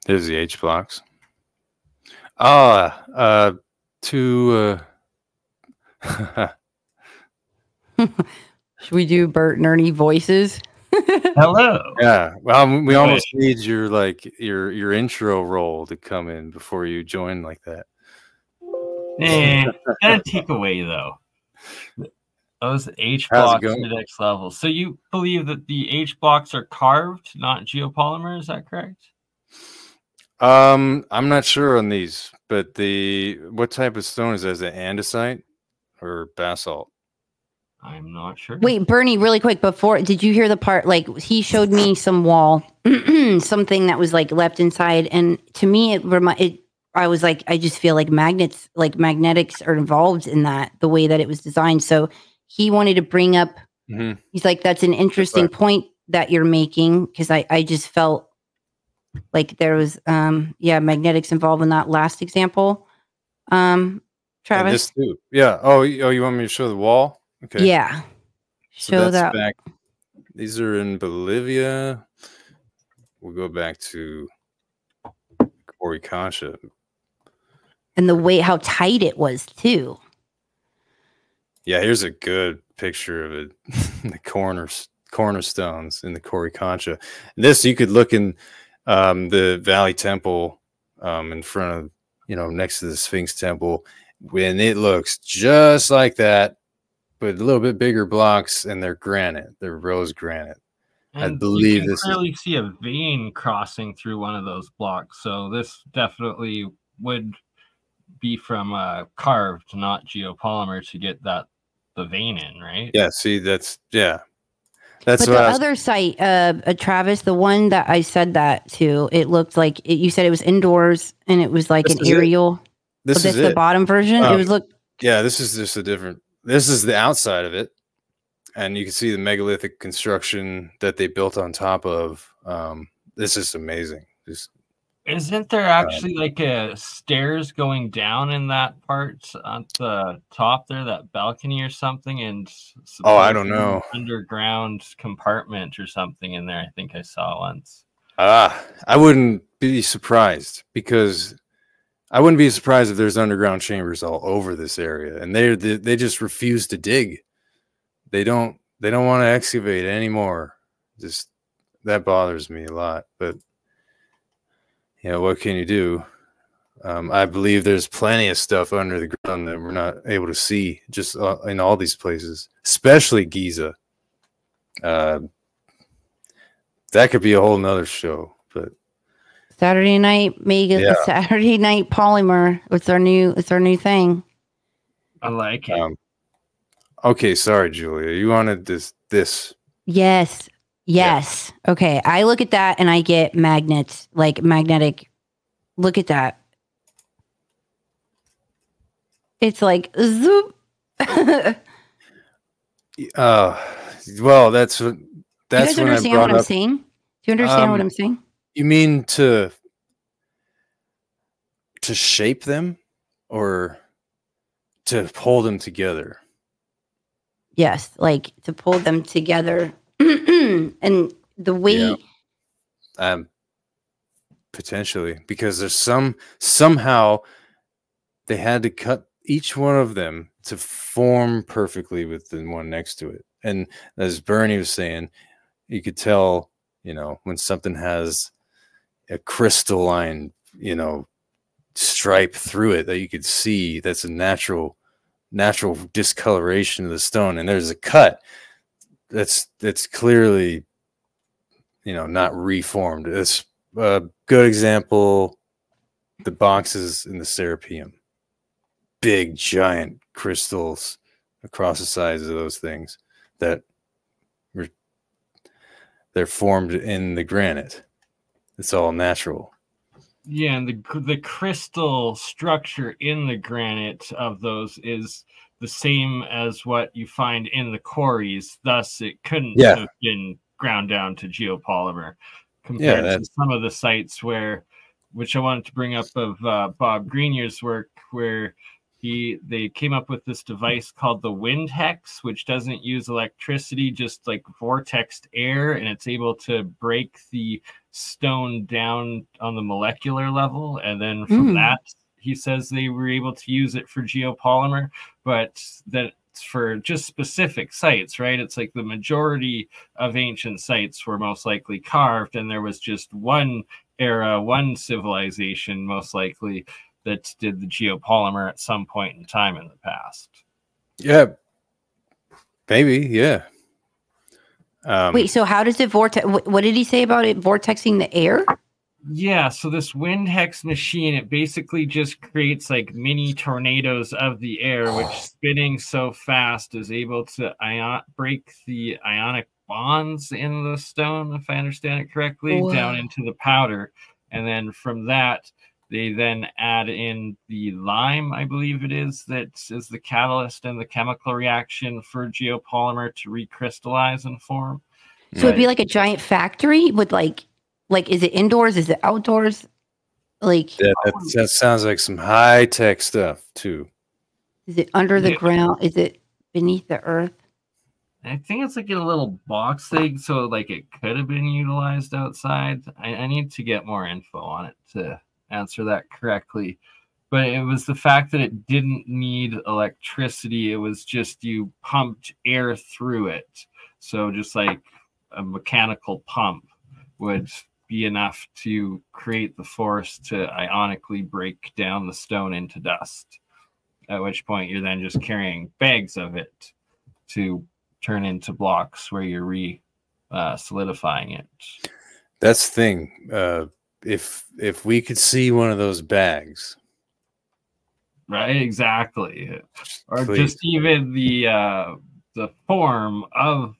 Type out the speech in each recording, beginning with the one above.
There's the H blocks. Ah, to Should we do Bert and Ernie voices? Hello. Yeah. Well, we almost need your your intro role to come in before you join like that. That'd take away though. Those H blocks are the next level. So you believe that the H blocks are carved, not geopolymer? Is that correct? I'm not sure on these, but what type of stone is that? Is it andesite or basalt? I'm not sure. Wait, Bernie, really quick before, did you hear the part, like he showed me some wall, something that was like left inside, and to me I was like, I just feel like magnetics are involved in that, the way that it was designed. So he wanted to bring up, he's like, that's an interesting point that you're making, because I just felt like there was magnetics involved in that last example. Travis? And this too. Yeah. Oh, you want me to show the wall? Okay. Yeah. So that's back. These are in Bolivia. We'll go back to Coricancha. And the way how tight it was too. Yeah, here's a good picture of it. The cornerstones in the Coricancha. This you could look in the Valley Temple in front of, next to the Sphinx Temple, when it looks just like that, but a little bit bigger blocks, and they're granite. They're rose granite. And I believe you can clearly see a vein crossing through one of those blocks. So this definitely would be from carved, not geopolymer, to get the vein in, right? Yeah. See, that's but the other site, Travis, the one that I said that to, it looked like you said it was indoors, and it was like an aerial. This is the bottom version. It was Yeah, this is just a different. This is the outside of it, and you can see the megalithic construction that they built on top of. This is amazing. Isn't there actually like a stairs going down in that part at the top there, that balcony or something? And I don't know, underground compartment or something in there. I think I saw once. I wouldn't be surprised, because I wouldn't be surprised if there's underground chambers all over this area, and they just refuse to dig. They don't want to excavate anymore. Just that bothers me a lot. But what can you do? I believe there's plenty of stuff under the ground that we're not able to see, just in all these places, especially Giza. That could be a whole nother show, but. Saturday night Saturday night polymer. It's our new thing. I like it. Okay, sorry, Julia. You wanted this. Yes. Okay. I look at that and I get magnets, like magnetic. Look at that. It's like zoop. Well, that's you guys understand what I'm saying? Do you understand what I'm saying? You mean to shape them, or to hold them together? Yes, like to pull them together. And the way potentially, because there's somehow they had to cut each one of them to form perfectly with the one next to it. And as Bernie was saying, you could tell, when something has a crystalline, stripe through it, that you could see that's a natural discoloration of the stone. And there's a cut that's clearly, not reformed. It's a good example, the boxes in the Serapeum. Big, giant crystals across the sides of those things that they're formed in the granite. It's all natural. Yeah, and the crystal structure in the granite of those is the same as what you find in the quarries. Thus, it couldn't have been ground down to geopolymer compared to some of the sites which I wanted to bring up of Bob Greenier's work, where they came up with this device called the wind hex, which doesn't use electricity, just like vortexed air, and it's able to break the stone down on the molecular level. And then from that, he says they were able to use it for geopolymer, but that for just specific sites, right? It's like the majority of ancient sites were most likely carved, and there was just one era, one civilization most likely that did the geopolymer at some point in time in the past. Yeah, maybe, yeah. Wait, so how does it vortex? What did he say about it vortexing the air? Yeah, so this wind hex machine, it basically just creates like mini tornadoes of the air, which spinning so fast is able to break the ionic bonds in the stone, if I understand it correctly, down into the powder. And then from that, they then add in the lime, I believe it is, that is the catalyst and the chemical reaction for geopolymer to recrystallize and form. So it'd be like a giant factory with like, is it indoors? Is it outdoors? Like that sounds like some high tech stuff too. Is it under the ground? Is it beneath the earth? I think it's like in a little box thing, so like it could have been utilized outside. I need to get more info on it to answer that correctly. But it was the fact that it didn't need electricity. It was just you pumped air through it. So just like a mechanical pump would be enough to create the force to ionically break down the stone into dust, at which point you're then just carrying bags of it to turn into blocks where you're solidifying it. That's the thing. If we could see one of those bags, right? Exactly. Or just even the form of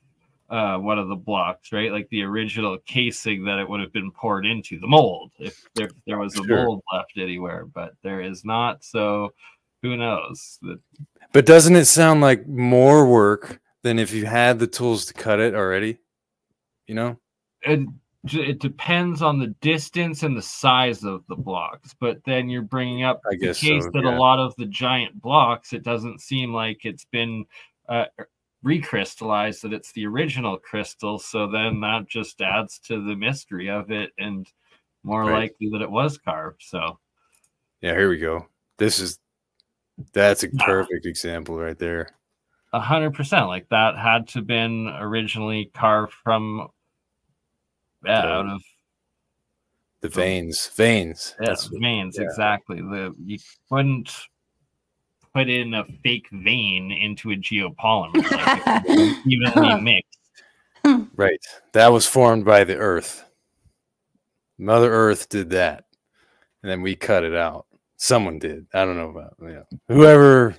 one of the blocks, right? Like the original casing that it would have been poured into, the mold, if there was a mold left anywhere, but there is not. So who knows? But doesn't it sound like more work than if you had the tools to cut it already? You know? It depends on the distance and the size of the blocks, but then you're bringing up the case that a lot of the giant blocks, it doesn't seem like it's been recrystallized, that it's the original crystal. So then that just adds to the mystery of it, and more likely that it was carved. So yeah, here we go. That's a perfect example right there. 100%. Like that had to been originally carved from out of the veins. Yeah, veins, exactly. You couldn't put in a fake vein into a geopolymer, like it's evenly mixed. Right. That was formed by the earth. Mother Earth did that. And then we cut it out. Someone did. I don't know about whoever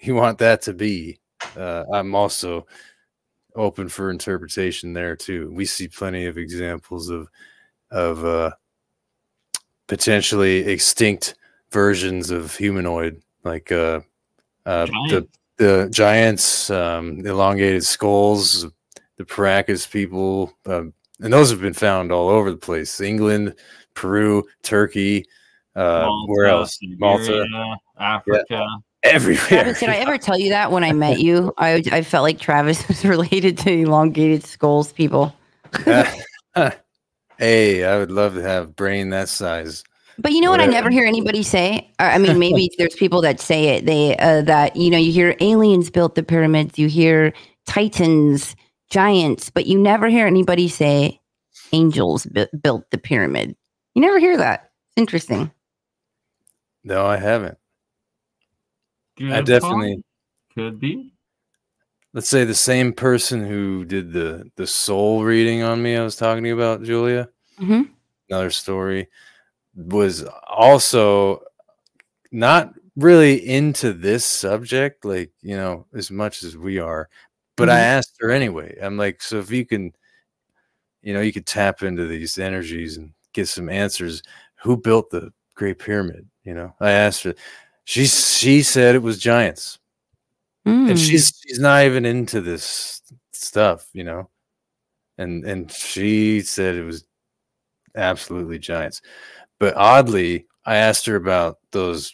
you want that to be. I'm also open for interpretation there too. We see plenty of examples of potentially extinct versions of humanoid, like the giants, elongated skulls, the Paracas people, and those have been found all over the place. England, Peru, Turkey, Malta, where else? Siberia, Malta, Africa. Everywhere. Travis, did I ever tell you that when I met you? I felt like Travis was related to elongated skulls people. Hey, I would love to have brain that size. But you know what? I never hear anybody say. I mean, maybe there's people that say it. They that you hear aliens built the pyramids. You hear titans, giants, but you never hear anybody say angels built the pyramid. You never hear that. It's interesting. No, I haven't. I definitely could be. Let's say the same person who did the soul reading on me I was talking to you about, Julia. Mm-hmm. Another story, was also not really into this subject, like, as much as we are. But I asked her anyway. I'm like, so if you can, you could tap into these energies and get some answers. Who built the Great Pyramid? I asked her. She said it was giants, and she's not even into this stuff, and she said it was absolutely giants. But oddly, I asked her about those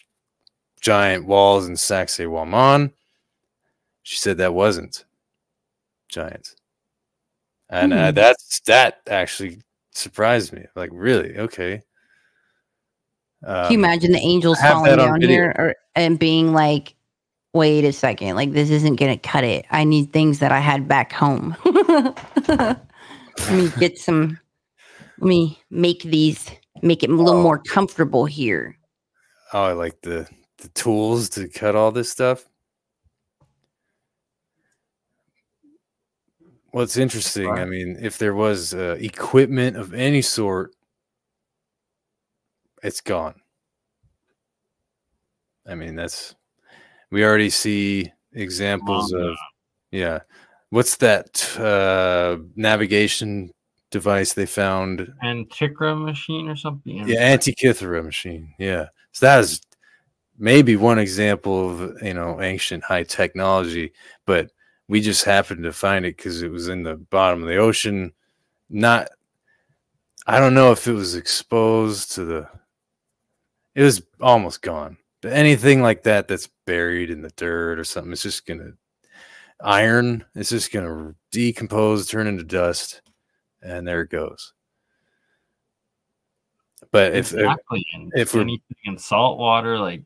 giant walls in Sacsayhuaman. She said that wasn't giants. And that actually surprised me. Like, really? Okay. Can you imagine the angels falling down here and being like, wait a second, like this isn't going to cut it. I need things that I had back home. Let me make it a little more comfortable here. Oh, I like the tools to cut all this stuff. What's interesting, I mean, if there was equipment of any sort, it's gone. I mean, we already see examples of, what's that navigation device they found? Antikythera machine or something? Yeah, Antikythera machine. Yeah. So that is maybe one example of, ancient high technology, but we just happened to find it because it was in the bottom of the ocean. I don't know if it was exposed to it was almost gone. But anything like that that's buried in the dirt or something, it's just going to decompose, turn into dust, and there it goes. But if anything in salt water, like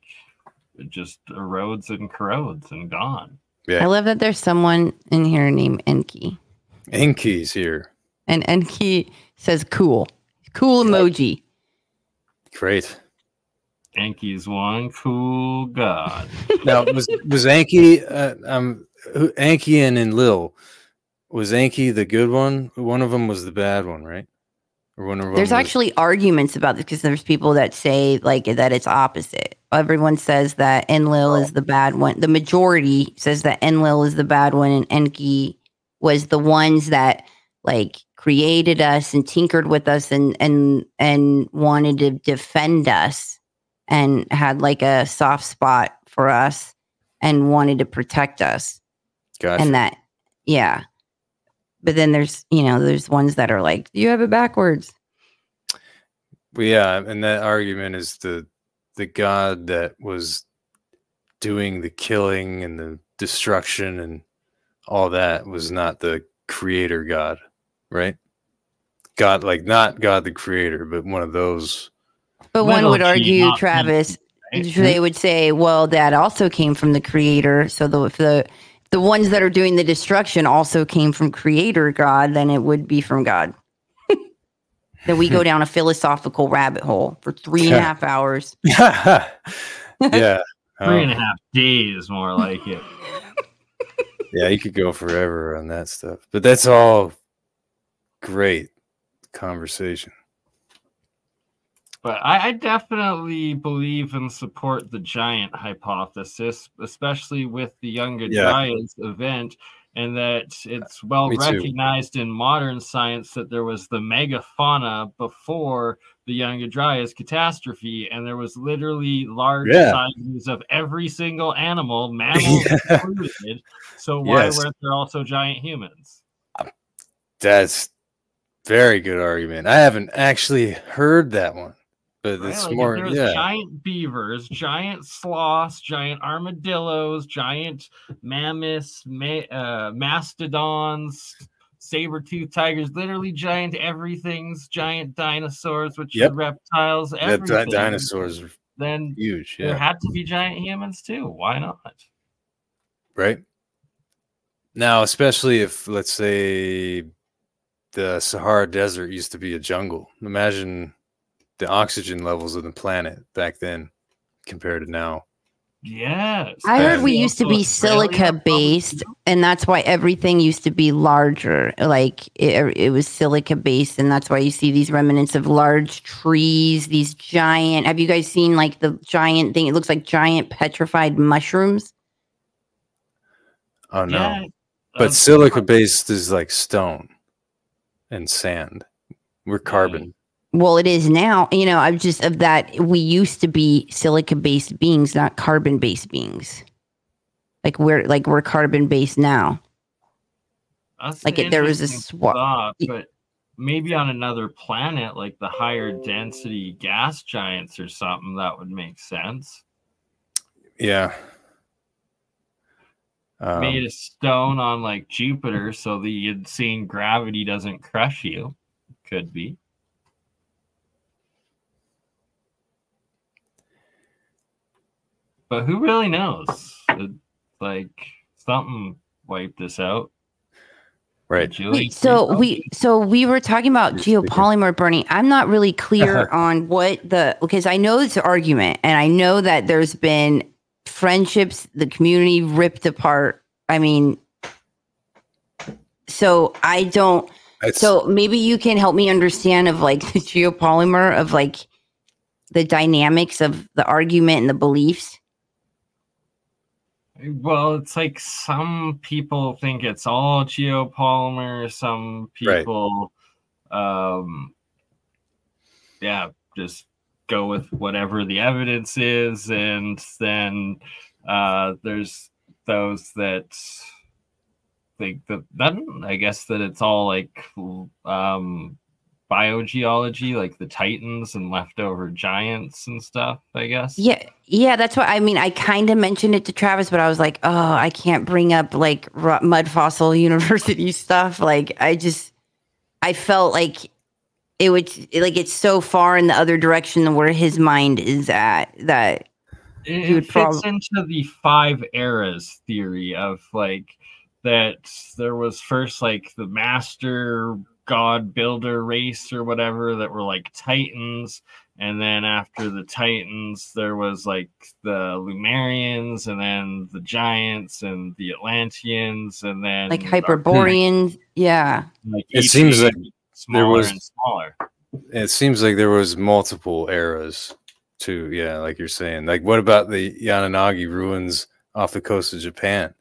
it just erodes and corrodes and gone. Yeah. I love that there's someone in here named Enki. Enki's here. And Enki says cool. Cool emoji. Great. Enki's one cool god. Now, was Enki, Enki and Enlil, was Enki the good one? One of them was the bad one, right? There's actually arguments about this because there's people that say like that it's opposite. Everyone says that Enlil is the bad one. The majority says that Enlil is the bad one and Enki was the ones that like created us and tinkered with us and wanted to defend us and had like a soft spot for us and wanted to protect us. Gotcha. And that, yeah. But then there's ones that are like, you have it backwards. Well, yeah, and that argument is the god that was doing the killing and the destruction and all that was not the creator god, right? God, like not God the creator, but one of those. But one would argue, Travis, they would say, well, that also came from the creator. So if the ones that are doing the destruction also came from creator God, then it would be from God. Then we go down a philosophical rabbit hole for 3.5 hours. Yeah. 3.5 days, more like it. Yeah, you could go forever on that stuff. But that's all great conversation. But I definitely believe and support the giant hypothesis, especially with the Younger Dryas event, and that it's well recognized in modern science that there was the megafauna before the Younger Dryas catastrophe, and there was literally large sizes of every single animal, mammals included. So why weren't there also giant humans? That's very good argument. I haven't actually heard that one. But it's more, there was giant beavers, giant sloths, giant armadillos, giant mammoths, mastodons, saber-toothed tigers, literally giant everything's, giant dinosaurs, which are reptiles, everything. Dinosaurs are then huge. There had to be giant humans too. Why not? Right. Now, especially if, let's say, the Sahara Desert used to be a jungle. Imagine the oxygen levels of the planet back then compared to now. Yes. I heard we used to be silica based, and that's why everything used to be larger. Like it was silica based, and that's why you see these remnants of large trees, these giant. Have you guys seen like the giant thing? It looks like giant petrified mushrooms. Oh no. Yeah, but silica based is like stone and sand. We're carbon. Well, it is now. I'm just of that. We used to be silica-based beings, not carbon-based beings. We're carbon-based now. That's there was a swap, but maybe on another planet, like the higher density gas giants or something, that would make sense. Yeah. Made a stone on like Jupiter so the insane gravity doesn't crush you. Could be. But who really knows? Like something wiped this out. Right. Wait, so we were talking about geopolymer burning. I'm not really clear on what because I know it's an argument, and I know that there's been friendships, the community ripped apart. I mean, so I don't. So maybe you can help me understand of like the geopolymer of like the dynamics of the argument and the beliefs. Well, it's like some people think it's all geopolymer. Some people, yeah, just go with whatever the evidence is. And then there's those that think that I guess that it's all like biogeology, like the Titans and leftover giants and stuff, I guess. Yeah, that's what I mean. I kind of mentioned it to Travis, but I was like, oh, I can't bring up like mud fossil university stuff. Like, I felt like it would, like, it's so far in the other direction where his mind is at that it fits into the 5 eras theory of like that there was first like the master god builder race or whatever that were like Titans, and then after the Titans there was like the Lumerians, and then the giants and the Atlanteans, and then like Hyperboreans. Yeah, like it seems like there was smaller. It seems like there was multiple eras too. Yeah, like you're saying. Like, what about the Yanagi ruins off the coast of Japan?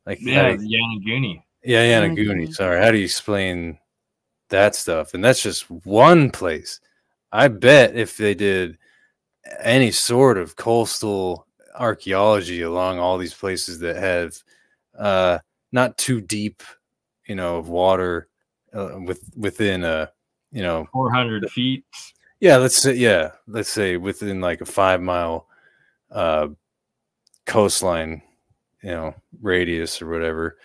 Like, Yanaguni. Yeah, Yanaguni. Sorry, how do you explain that stuff? And that's just one place. I bet if they did any sort of coastal archaeology along all these places that have not too deep, of water within 400 feet. Yeah, let's say within like a 5-mile coastline, radius or whatever.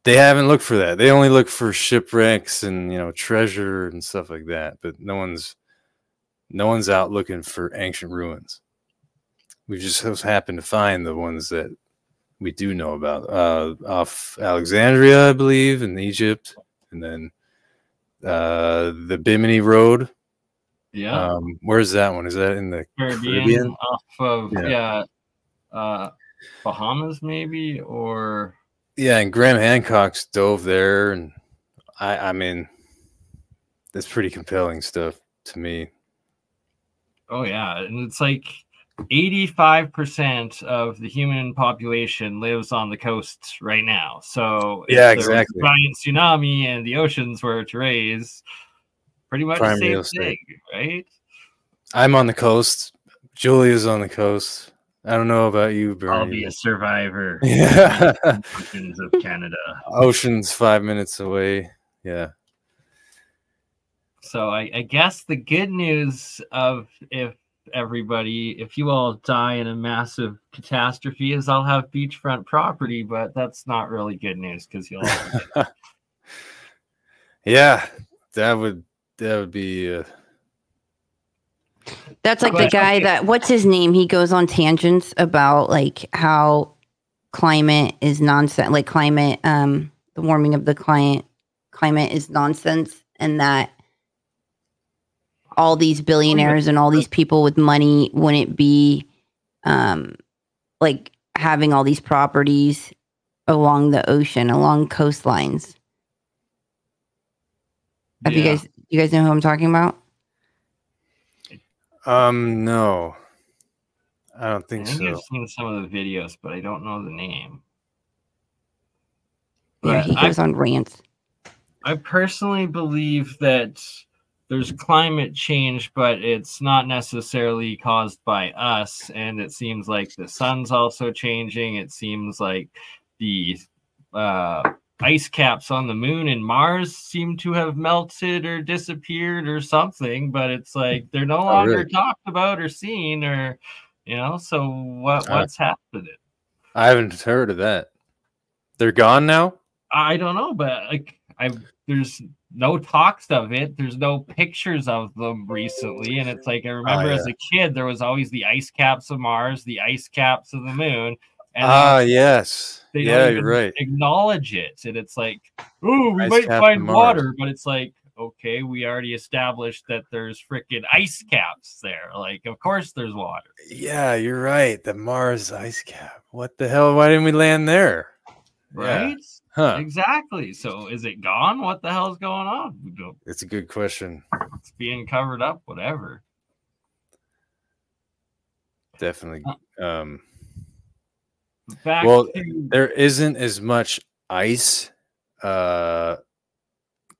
They haven't looked for that. They only look for shipwrecks and treasure and stuff like that. But no one's out looking for ancient ruins. We just happened to find the ones that we do know about off Alexandria, I believe, in Egypt, and then the Bimini Road. Yeah. Where's that one? Is that in the Caribbean? Off of Bahamas, maybe, or and Graham Hancock's dove there, and I mean, that's pretty compelling stuff to me. Oh yeah, and it's like 85% of the human population lives on the coast right now. So yeah, exactly. Giant tsunami and the oceans were to raise, pretty much the same thing, right? I'm on the coast. Julia's on the coast. I don't know about you, Bernie. I'll be a survivor. Yeah. Oceans of Canada. Ocean's 5 minutes away. Yeah. So I guess the good news of if you all die in a massive catastrophe is I'll have beachfront property, but that's not really good news because you'll all yeah, that would be that's like the guy that, what's his name? He goes on tangents about like how climate is nonsense, like the warming of the climate is nonsense, and that all these billionaires and all these people with money wouldn't be like having all these properties along the ocean, along coastlines. Have you guys know who I'm talking about? No, I don't think so. I've seen some of the videos, but I don't know the name. Yeah, he goes on rants. I personally believe that there's climate change, but it's not necessarily caused by us. And it seems like the sun's also changing. It seems like the ice caps on the moon and Mars seem to have melted or disappeared or something, but it's like they're no longer talked about or seen, or You know, so what's happening? I haven't heard of that. They're gone now? I don't know, but like there's no talks of it. There's no pictures of them recently, and it's like I remember as a kid, there was always the ice caps of Mars, the ice caps of the moon, and yes, they yeah, don't you're even right. acknowledge it, and it's like, oh, we Ice might cap find of Mars. water, but it's like, okay, we already established that there's freaking ice caps there. Like, of course, there's water. Yeah, you're right. The Mars ice cap. What the hell? Why didn't we land there? Right? Yeah. Huh. Exactly. So is it gone? What the hell is going on? It's a good question. It's being covered up, whatever. Definitely. There isn't as much ice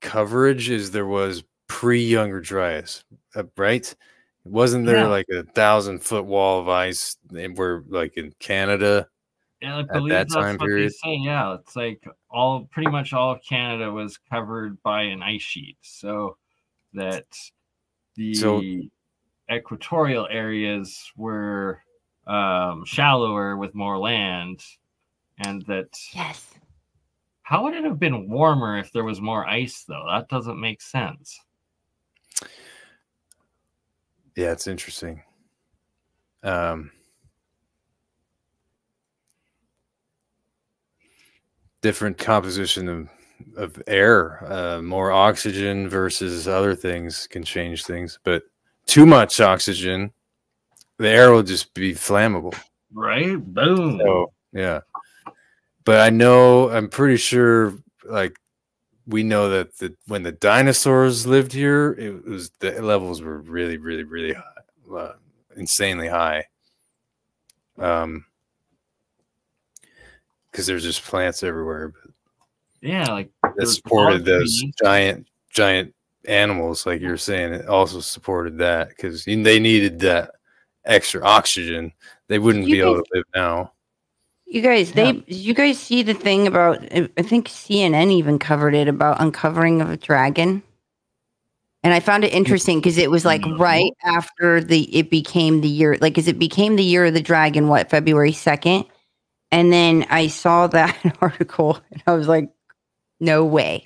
coverage as there was pre-Younger Dryas, right? Wasn't there like a 1,000-foot wall of ice where, like in Canada? Yeah, I believe that's what they say. Yeah, it's like pretty much all of Canada was covered by an ice sheet, so that the equatorial areas were shallower with more land, and that how would it have been warmer if there was more ice, though? That doesn't make sense. Yeah, it's interesting. Different composition of air, more oxygen versus other things can change things, but too much oxygen, the air will just be flammable. Right? Boom. So, yeah. But I'm pretty sure, like, we know that when the dinosaurs lived here, the levels were really, really, really high, insanely high. Because there's just plants everywhere. But yeah, like that supported those giant animals, like you're saying. It also supported that because they needed that extra oxygen. They wouldn't be able to live now. You guys, you guys see the thing about? I think CNN even covered it about uncovering of a dragon. And I found it interesting because it was like right after it became the year, like, because it became the year of the dragon, February 2nd. And then I saw that article and I was like, no way.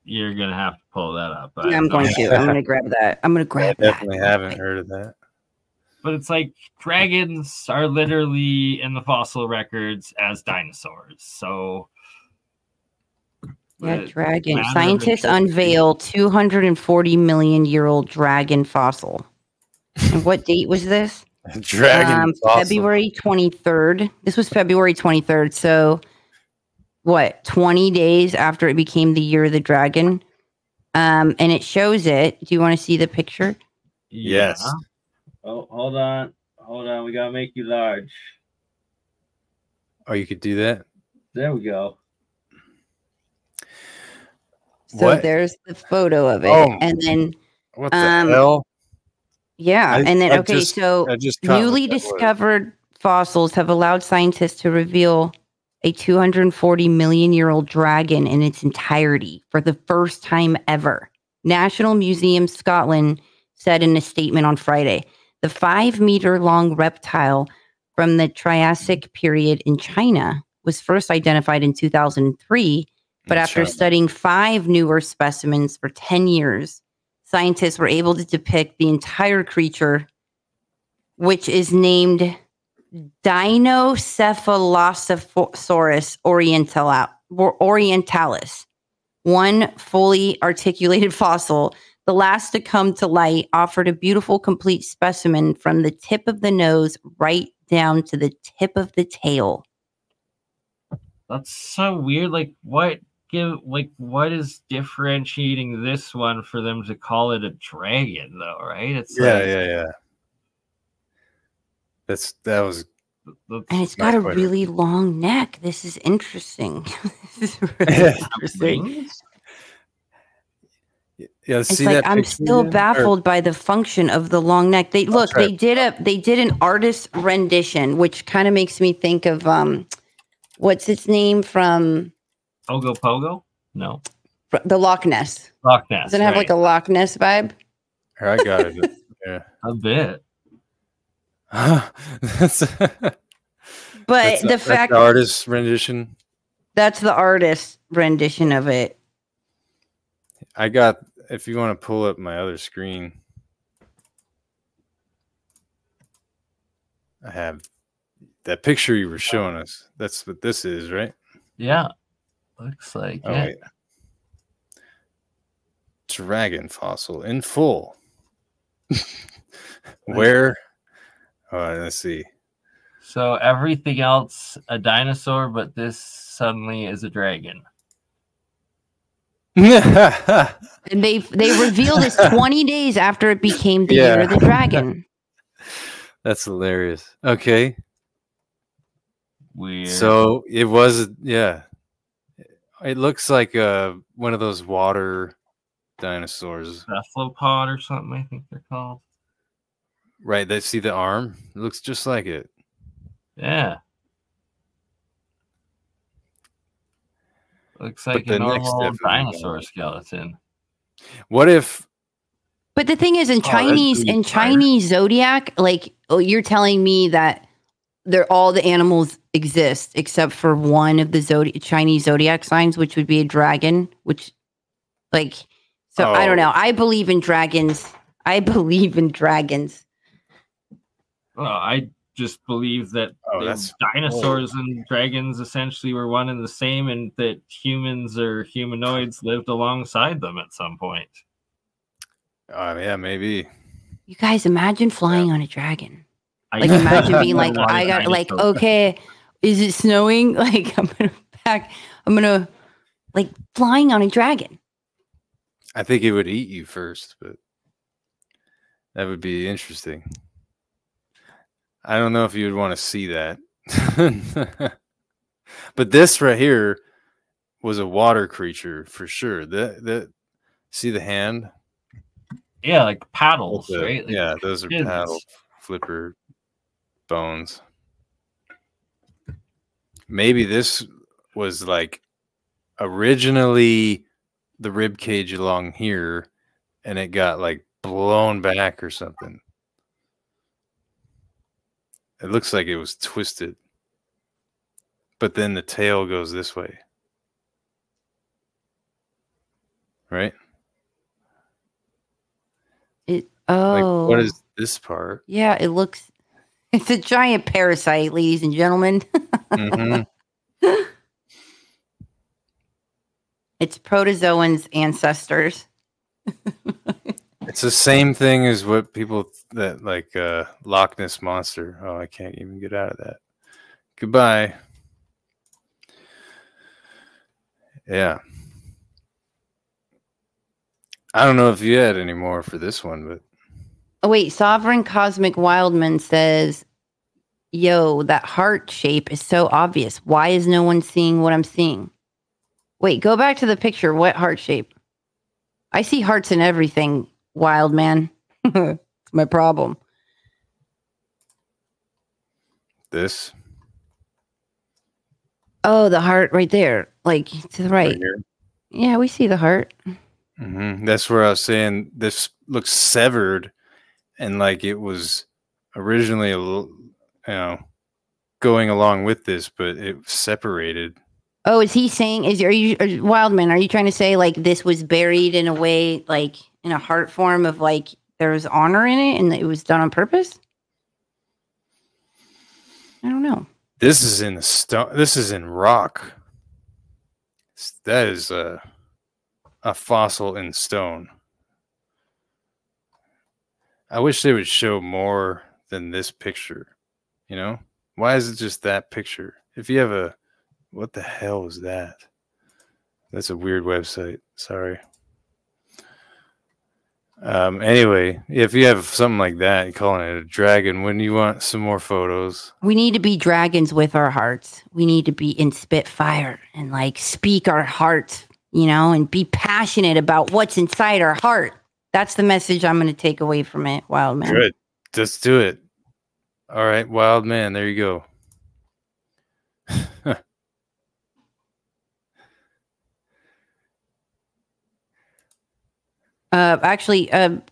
You're going to have to pull that up. Yeah, I'm going to grab that. I'm going to grab that. I definitely haven't heard of that. But it's like dragons are literally in the fossil records as dinosaurs. So, yeah, dragon. Scientists unveil 240 million year old dragon fossil. And what date was this? Dragon fossil. February 23rd. This was February 23rd. So, 20 days after it became the year of the dragon? And it shows it. Do you want to see the picture? Yes. Oh, hold on. We got to make you large. Oh, you could do that? There we go. So there's the photo of it. And then... What the hell? Yeah. And then, newly discovered fossils have allowed scientists to reveal a 240 million year old dragon in its entirety for the first time ever. National Museum Scotland said in a statement on Friday. The 5-meter long reptile from the Triassic period in China was first identified in 2003, but after studying 5 newer specimens for 10 years, scientists were able to depict the entire creature, which is named Dinocephalosaurus orientalis, one fully articulated fossil. The last to come to light offered a beautiful, complete specimen from the tip of the nose right down to the tip of the tail. That's so weird. Like, what is differentiating this one for them to call it a dragon, though? Right? It's yeah. That was. And it's got a really long neck. This is interesting. This is really interesting. Yeah, it's like I'm still baffled by the function of the long neck. They did an artist rendition, which kind of makes me think of what's its name from Ogo Pogo? No, the Loch Ness. Loch Ness. Doesn't it have like a Loch Ness vibe? I got it. Yeah, a bit. That's But the that's fact the artist's rendition. that's the artist's rendition of it. I got, if you want to pull up my other screen, I have that picture you were showing us. That's what this is, right? Yeah. Looks like Oh, wait. Dragon fossil in full. Where? Let's see. So everything else a dinosaur, but this suddenly is a dragon. And they revealed this 20 days after it became the year of the dragon. That's hilarious. Okay. Weird. So it was, yeah. It looks like one of those water dinosaurs. Cephalopod or something, I think they're called. Right. They see the arm. It looks just like it. Yeah. Looks like a normal dinosaur skeleton. What if? But the thing is, in Chinese zodiac, like, you're telling me that all the animals exist except for one of the Chinese zodiac signs, which would be a dragon. Which, like, so I don't know. I believe in dragons. Well, I just believe that dinosaurs and dragons essentially were one and the same, and that humans or humanoids lived alongside them at some point. Yeah, maybe. You guys imagine flying on a dragon. Like, imagine being like, I got, like, okay, is it snowing? Like, I'm gonna like flying on a dragon. I think it would eat you first, but that would be interesting. I don't know if you would want to see that. But this right here was a water creature for sure. See the hand? Yeah, like paddles, right? Like, yeah, those are paddle flipper bones. Maybe this was like originally the rib cage along here, and it got like blown back or something. It looks like it was twisted, but then the tail goes this way, right? Like, what is this part? Yeah, it's a giant parasite, ladies and gentlemen. Mm-hmm. It's protozoans ancestors. It's the same thing as what people that like Loch Ness Monster. Oh, I can't even get out of that. Goodbye. Yeah. I don't know if you had any more for this one, but. Oh, wait. Sovereign Cosmic Wildman says, yo, that heart shape is so obvious. Why is no one seeing what I'm seeing? Wait, go back to the picture. What heart shape? I see hearts in everything, wild man. It's my problem. This? Oh, the heart right there. Like, to the right. Yeah, we see the heart. Mm-hmm. That's where I was saying this looks severed, and like it was originally a little, going along with this, but it separated. Oh, is he saying? Wildman? Are you trying to say like this was buried in a way, like in a heart form of like there was honor in it, and it was done on purpose? I don't know. This is in the stone. This is in rock. That is a fossil in stone. I wish they would show more than this picture. You know, why is it just that picture? If you have what the hell is that? That's a weird website. Sorry. Anyway, if you have something like that, you're calling it a dragon, when you want some more photos? We need to be dragons with our hearts. We need to be in spitfire and like speak our hearts, and be passionate about what's inside our heart. That's the message I'm going to take away from it, wild man. Good. Just do it. All right, wild man. There you go. Actually,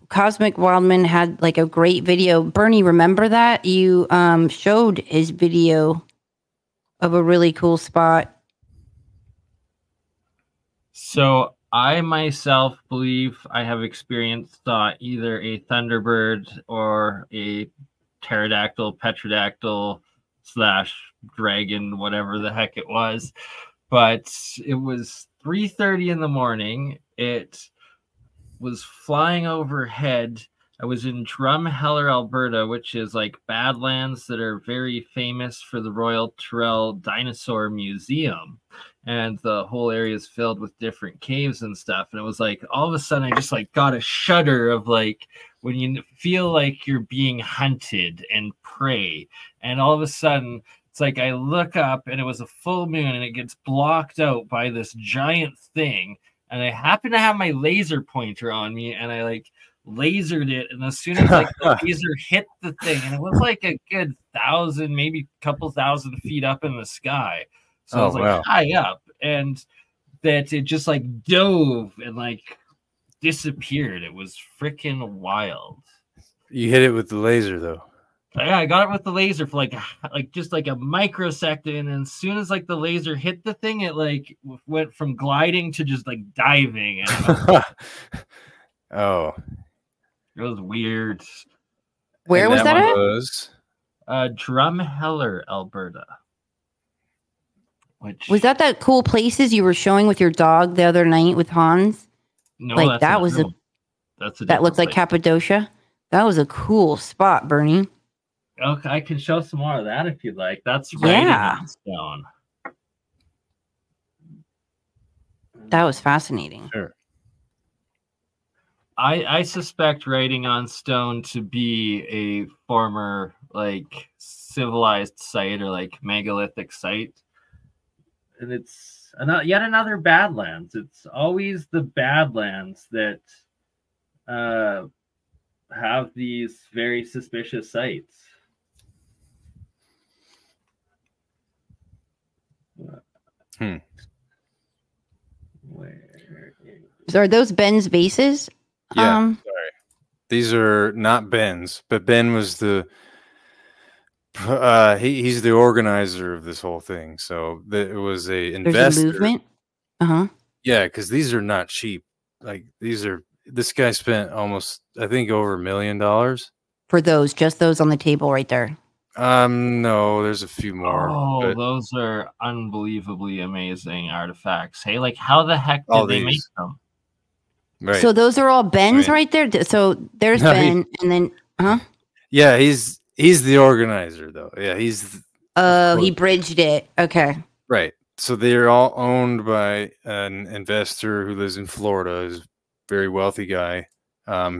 Cosmic Wildman had like a great video. Bernie, remember that? You showed his video of a really cool spot. So I myself believe I have experienced either a Thunderbird or a pterodactyl, petrodactyl / dragon, whatever the heck it was. But it was 3:30 in the morning. It was flying overhead. I was in Drumheller, Alberta, which is like Badlands that are very famous for the Royal Tyrrell Dinosaur Museum. And the whole area is filled with different caves and stuff. And it was like, all of a sudden, I just like got a shudder of like, when you feel like you're being hunted and prey. And all of a sudden, it's like I look up and it was a full moon and it gets blocked out by this giant thing. And I happen to have my laser pointer on me and I like lasered it. And as soon as like the laser hit the thing, and it was like a good 1,000, maybe a couple thousand feet up in the sky. So I was like high up, and that it just like dove and like disappeared. It was freaking wild. You hit it with the laser though. Yeah, I got it with the laser for like just like a microsecond, and as soon as like the laser hit the thing, it like went from gliding to just like diving. And oh, it was weird. Where was that at? Was Drumheller, Alberta. Was that cool places you were showing with your dog the other night with Hans? No, like that was that looked like Cappadocia. That was a cool spot, Bernie. Okay, I can show some more of that if you'd like. That's writing on stone. That was fascinating. Sure. I suspect writing on stone to be a former like civilized site or like megalithic site. And it's yet another Badlands. It's always the Badlands that have these very suspicious sites. So are those Ben's bases? Yeah, sorry. These are not Ben's, but Ben was the he's the organizer of this whole thing. So it was a investor. There's a movement. Yeah, because these are not cheap. Like this guy spent almost, I think, over $1 million for those. Just those on the table right there. No, there's a few more. Oh, those are unbelievably amazing artifacts. Hey, like how the heck did they make them? Right. So those are all Ben's right there. So there's Ben, and then yeah, he's the organizer though. Yeah, he's he bridged it. Okay. Right. So they're all owned by an investor who lives in Florida. He's a very wealthy guy.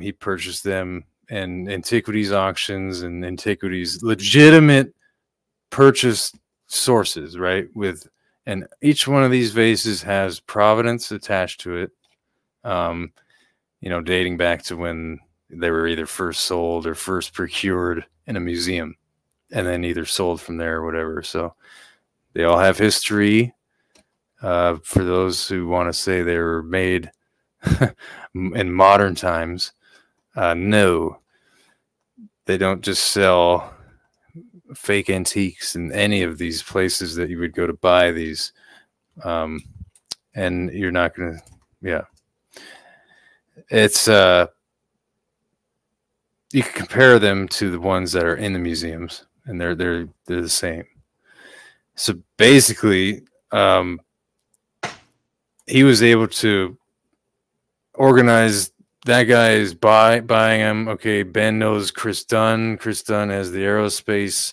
He purchased them in antiquities auctions and antiquities legitimate purchase sources, right? And each one of these vases has provenance attached to it. Dating back to when they were either first sold or first procured in a museum and then either sold from there or whatever. So they all have history. For those who want to say they were made in modern times, no, they don't just sell fake antiques in any of these places that you would go to buy these. And you're not going to, yeah. It's you can compare them to the ones that are in the museums, and they're the same. So basically, he was able to organize. That guy is buying them. Okay, Ben knows Chris Dunn. Chris Dunn has the aerospace,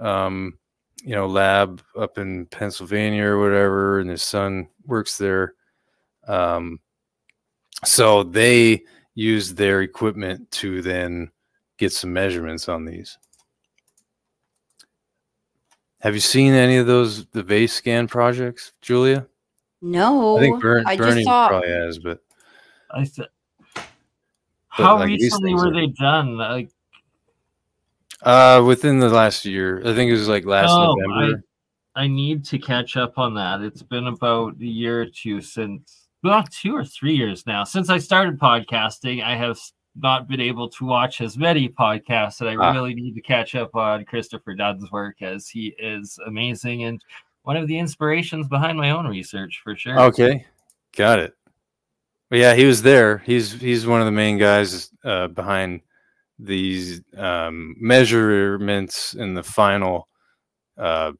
lab up in Pennsylvania or whatever, and his son works there. So they use their equipment to then get some measurements on these. Have you seen any of the vase scan projects, Julia? No. I think Bernie probably has, but how recently were they done? Like, within the last year. I think it was like last November. I need to catch up on that. It's been about a year or two since about 2 or 3 years now. Since I started podcasting, I have not been able to watch as many podcasts, and I really need to catch up on Christopher Dunn's work, as he is amazing and one of the inspirations behind my own research, for sure. Okay, got it. But yeah, he was there. He's one of the main guys behind these measurements and the final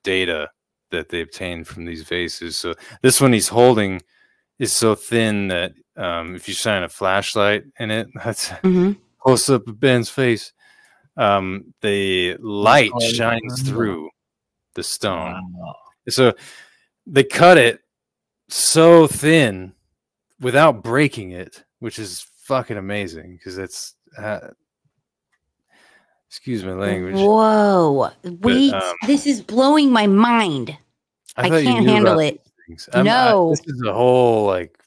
data that they obtained from these vases. So this one he's holding is so thin that if you shine a flashlight in it, that's close up of Ben's face. The light shines through the stone. Wow. So they cut it so thin without breaking it, which is fucking amazing, because it's excuse my language. Whoa. Wait, this is blowing my mind. I can't handle it. No. This is a whole, like,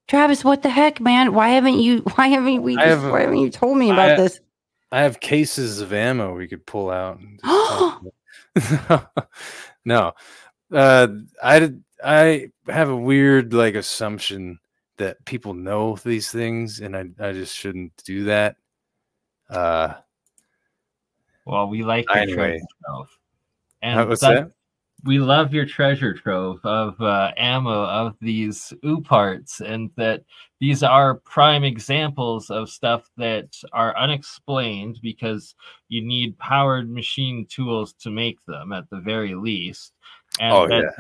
Travis, what the heck, man? Why haven't you told me about this? I have cases of ammo we could pull out and just no. I have a weird, like, assumption that people know these things, and I just shouldn't do that. Well, we like your treasure trove. And what's that? We love your treasure trove of ammo of these OOPARTS, and that these are prime examples of stuff that are unexplained because you need powered machine tools to make them at the very least. And they're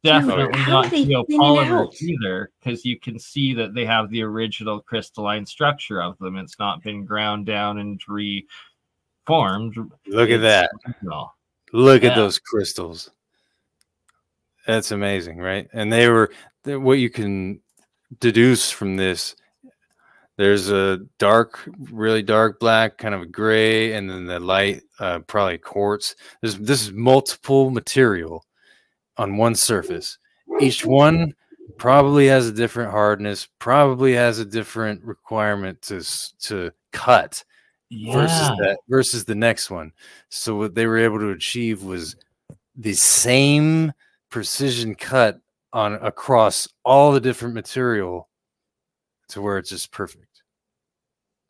definitely not geopolymers either, because you can see that they have the original crystalline structure of them. It's not been ground down and reformed. Look at that. Look at those crystals. That's amazing, right? And what you can deduce from this, there's a dark, really dark black, kind of a gray, and then the light, probably quartz. This is multiple material on one surface. Each one probably has a different hardness, probably has a different requirement to cut versus the next one. So what they were able to achieve was the same precision cut across all the different material to where it's just perfect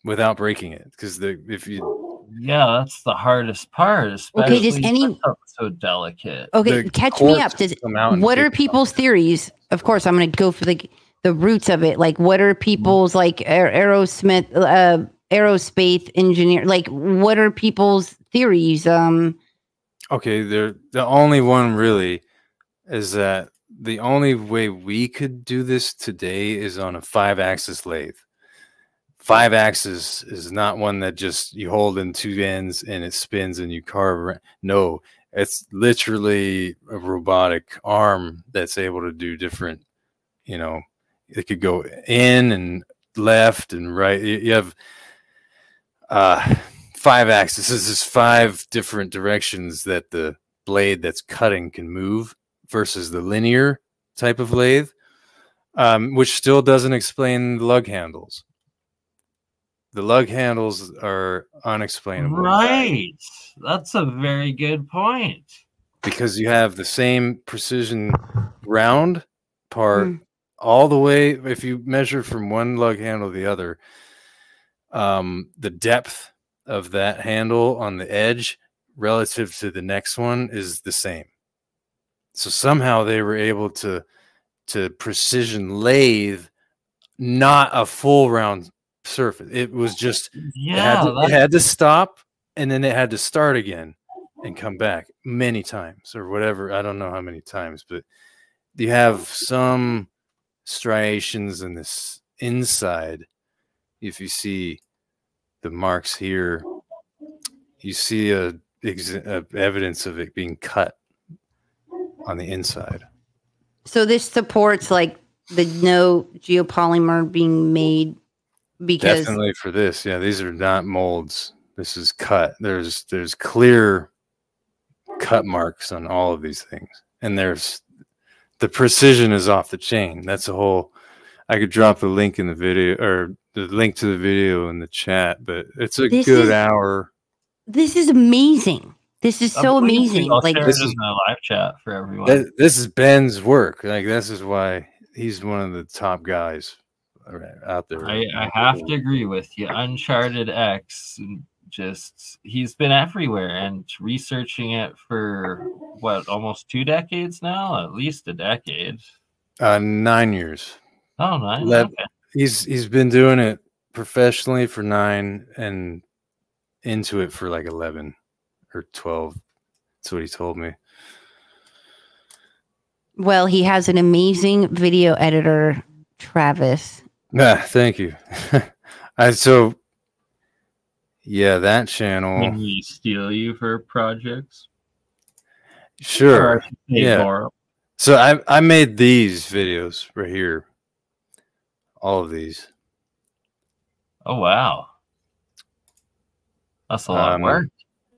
without breaking it. Because that's the hardest part, especially so delicate. Okay, catch me up. What are people's theories? Of course, I'm going to go for the roots of it. Like, what are people's like aerospace engineer? Like, what are people's theories? Okay, the only one really is that the only way we could do this today is on a 5-axis lathe. 5-axis is not one that just you hold in 2 ends and it spins and you carve around. No, it's literally a robotic arm that's able to do different, it could go in and left and right. You have 5-axis. This is 5 different directions that the blade that's cutting can move versus the linear type of lathe, which still doesn't explain the lug handles. The lug handles are unexplainable. Right. That's a very good point. Because you have the same precision round part all the way. If you measure from one lug handle to the other, the depth of that handle on the edge relative to the next one is the same. So somehow they were able to precision lathe not a full round surface. It was just it had to stop, and then it had to start again and come back many times or whatever. I don't know how many times, but you have some striations in this inside. If you see the marks here, you see a evidence of it being cut on the inside. So this supports like the no geopolymer being made, because definitely for this, these are not molds. This is cut. There's clear cut marks on all of these things, and the precision is off the chain. That's a whole. I could drop the link in the video, or the link to the video in the chat, but it's a good hour. This is amazing. This is so amazing. Like, this is in the live chat for everyone. This is Ben's work. Like, this is why he's one of the top guys out there. I have to agree with you. Uncharted X, just he's been everywhere and researching it for what, almost 2 decades now, at least a decade. 9 years. Oh, 9. Okay. He's been doing it professionally for 9 and into it for like 11 or 12. That's what he told me. Well, he has an amazing video editor, Travis. Thank you. Yeah, that channel. Can we steal you for projects? Sure. Yeah. Borrow. So I made these videos right here. All of these. Oh wow. That's a lot of work.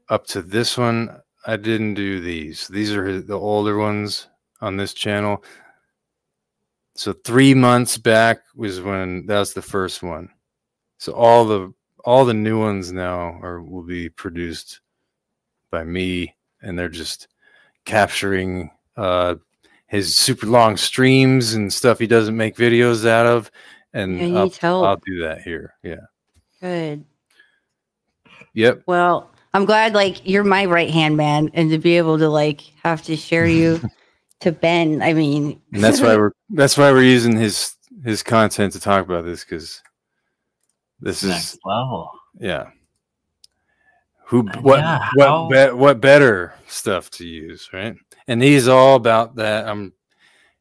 Up to this one, I didn't do these. These are the older ones on this channel. So 3 months back was when that was the first one. So all the new ones now will be produced by me, and they're just capturing his super long streams and stuff he doesn't make videos out of, and I'll do that here. Yeah. Good. Yep. Well, I'm glad like you're my right hand man, and to be able to like have to share you to Ben. I mean, and that's why we're using his content to talk about this, because this is next level. Yeah. What better stuff to use, right? And he's all about that.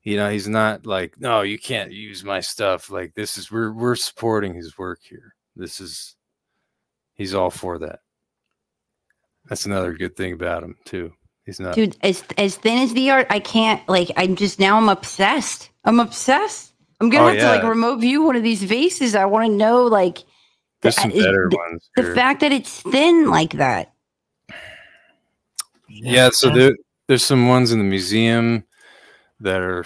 He's not like, no, you can't use my stuff. Like, this is we're supporting his work here. He's all for that. That's another good thing about him too. He's not, dude, as thin as the art. I can't like. I'm obsessed. I'm gonna have to like remote view one of these vases. I want to know like. There's some better ones. The fact that it's thin like that. Yeah, so there's some ones in the museum that are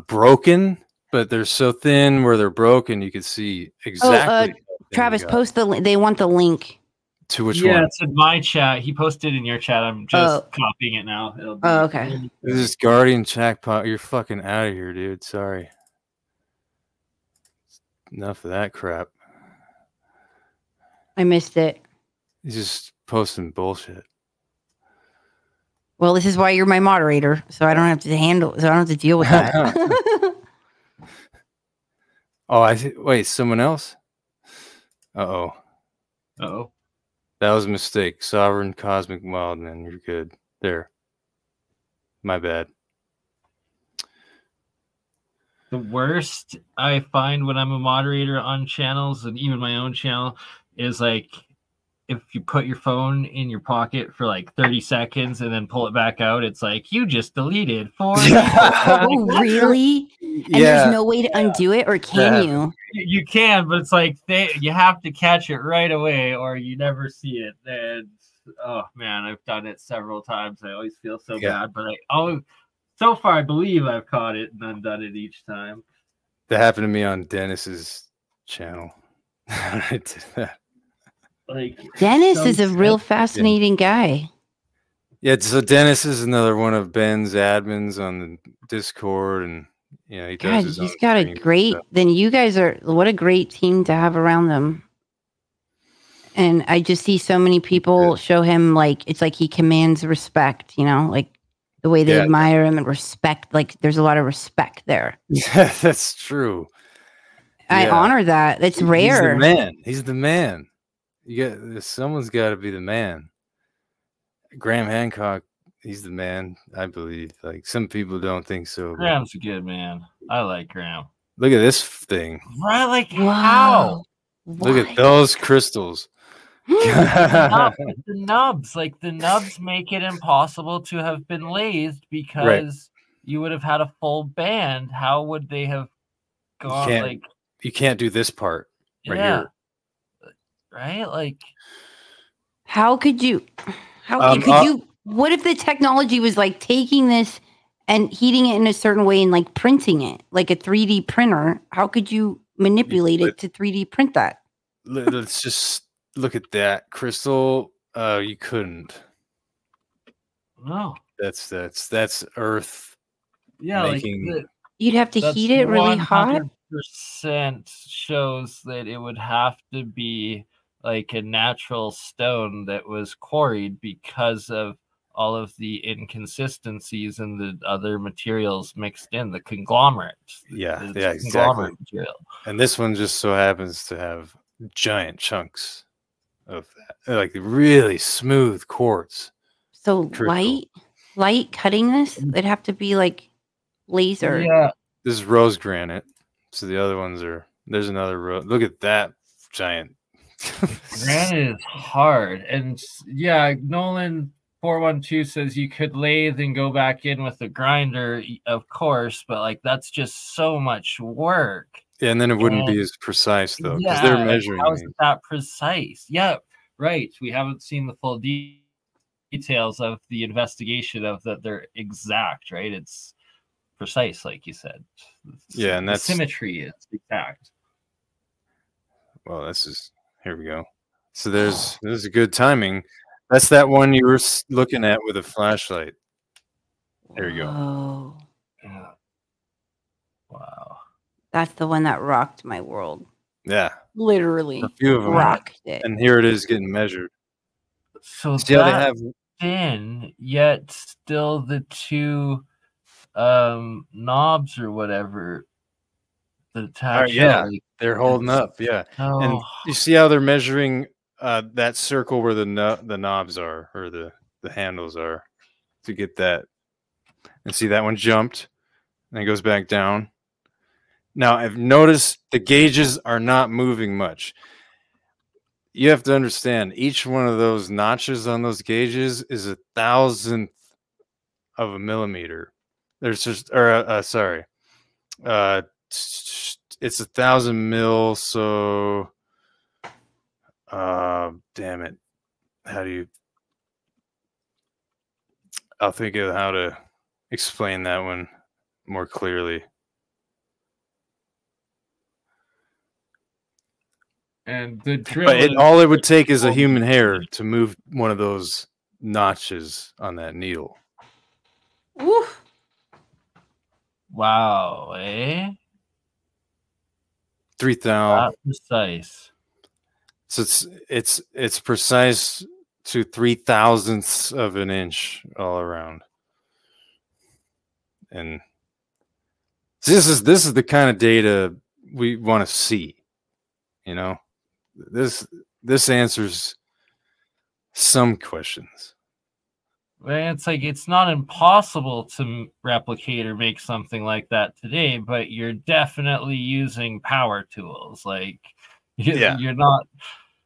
broken, but they're so thin where they're broken you can see exactly. Travis, post the link. They want the link. To which one? Yeah, it's in my chat. He posted in your chat. I'm just copying it now. Okay. This is Guardian Jackpot. You're fucking out of here, dude. Sorry. Enough of that crap. I missed it. He's just posting bullshit. Well, this is why you're my moderator, so I don't have to deal with that. Wait, someone else? Uh-oh. Uh-oh. That was a mistake. Sovereign Cosmic Wildman. You're good. There. My bad. The worst I find when I'm a moderator on channels, and even my own channel, is like if you put your phone in your pocket for like 30 seconds and then pull it back out, it's like you just deleted 4. Oh, really? And there's no way to undo it, or can you? You can, but it's like you have to catch it right away or you never see it. And oh man, I've done it several times. I always feel so bad, but so far I believe I've caught it and undone it each time. That happened to me on Dennis's channel. I did that. Like Dennis is a real fascinating guy. Yeah, so Dennis is another one of Ben's admins on the Discord, and he does. He's got a great. Then you guys are what a great team to have around them. And I just see so many people show him like it's like he commands respect. Like the way they admire him and respect. Like there's a lot of respect there. Yeah, that's true. I honor that. That's rare. He's the man. Someone's got to be the man. Graham Hancock, he's the man, I believe. Like some people don't think so. Graham's a good man. I like Graham. Look at this thing. Right? Like how? Look at those crystals. The nubs. Like the nubs make it impossible to have been lathed because you would have had a full band. How would they have gone? You can't do this part right here. Right? Like, how could you? What if the technology was like taking this and heating it in a certain way and like printing it like a 3D printer? How could you manipulate it to 3D print that? Let's just look at that crystal. You couldn't. No. That's Earth. Yeah, making... like You'd have to heat it really hot. 100% shows that it would have to be like a natural stone that was quarried because of all of the inconsistencies and the other materials mixed in, the conglomerate. Yeah, Conglomerate exactly. material. And this one just so happens to have giant chunks of that, like really smooth quartz. So Crystal. light cutting this, it'd have to be like laser. Yeah. This is rose granite. So the other ones are, there's another rose. Look at that giant. Granite is hard. And yeah, Nolan 412 says you could lathe and go back in with a grinder, of course, but like that's just so much work. Yeah, and then it wouldn't be as precise though, because Yeah, they're measuring. How is it that precise? Yeah, right. We haven't seen the full details of the investigation of that they're exact, right? It's precise, like you said. Yeah, and that's symmetry is exact. Well, this is here we go. So this is a good timing. That's that one you were looking at with a flashlight. There you go. Yeah. Wow. That's the one that rocked my world. Yeah. Literally. A few of them rocked it. And here it is getting measured. So see how they have thin, yet still the two knobs or whatever that attach. Yeah, they're holding up. Yeah. And you see how they're measuring that circle where the knobs are, or the handles are, to get that. And see that one jumped and it goes back down. Now I've noticed the gauges are not moving much. You have to understand, each one of those notches on those gauges is 1,000th of a millimeter. There's just, or sorry, it's 1,000 mil. So, damn it, how do you? I'll think of how to explain that one more clearly. And the drill, but all it would take is a human hair to move one of those notches on that needle. Oof. Wow, eh? 3,000. Precise. So it's precise to 3,000ths of an inch all around. And this is the kind of data we want to see. You know, this answers some questions. It's like it's not impossible to replicate or make something like that today, but you're definitely using power tools. Like you're not,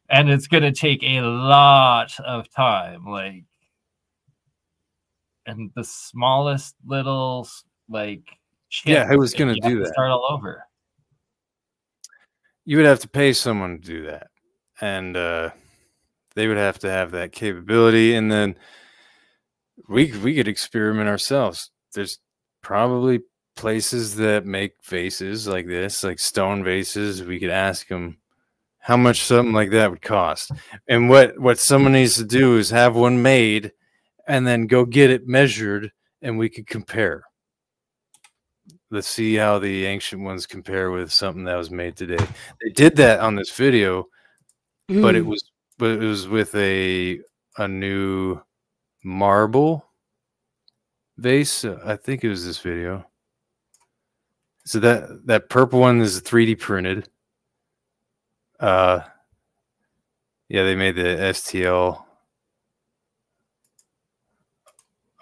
and it's going to take a lot of time. Like, and the smallest little like chip, who was going to do that? Start all over. You would have to pay someone to do that, and they would have to have that capability, and then we could experiment ourselves. There's probably places that make vases like this, like stone vases. We could ask them how much something like that would cost, and what someone needs to do is have one made, and then go get it measured, and we could compare. Let's see how the ancient ones compare with something that was made today. They did that on this video, but it was with a new marble vase. I think it was this video. So that purple one is 3D printed. Yeah, they made the STL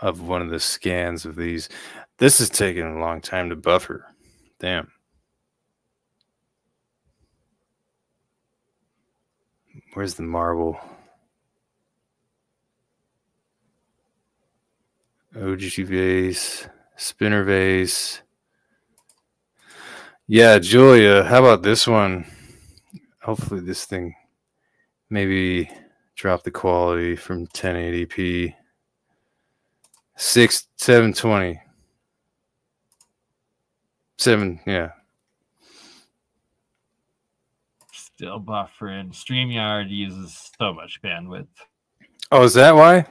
of one of the scans of these. This is taking a long time to buffer. Damn. Where's the marble? OG vase, spinner vase. Yeah, Julia, how about this one? Hopefully this thing maybe drop the quality from 1080p. 720. 7, yeah. Still buffering. StreamYard uses so much bandwidth. Oh, is that why?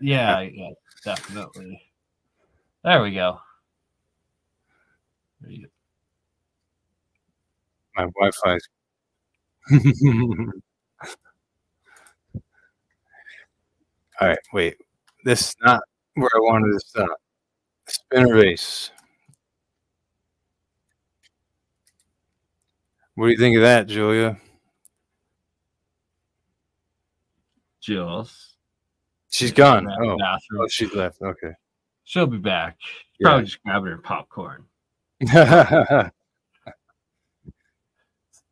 Yeah, definitely. There we go. My Wi-Fi's. All right, wait. This is not where I wanted to stop. Spinner base. What do you think of that, Julia? Jules. She's gone. Oh, bathroom. she left. Okay. She'll be back. Yeah. Probably just grabbing her popcorn.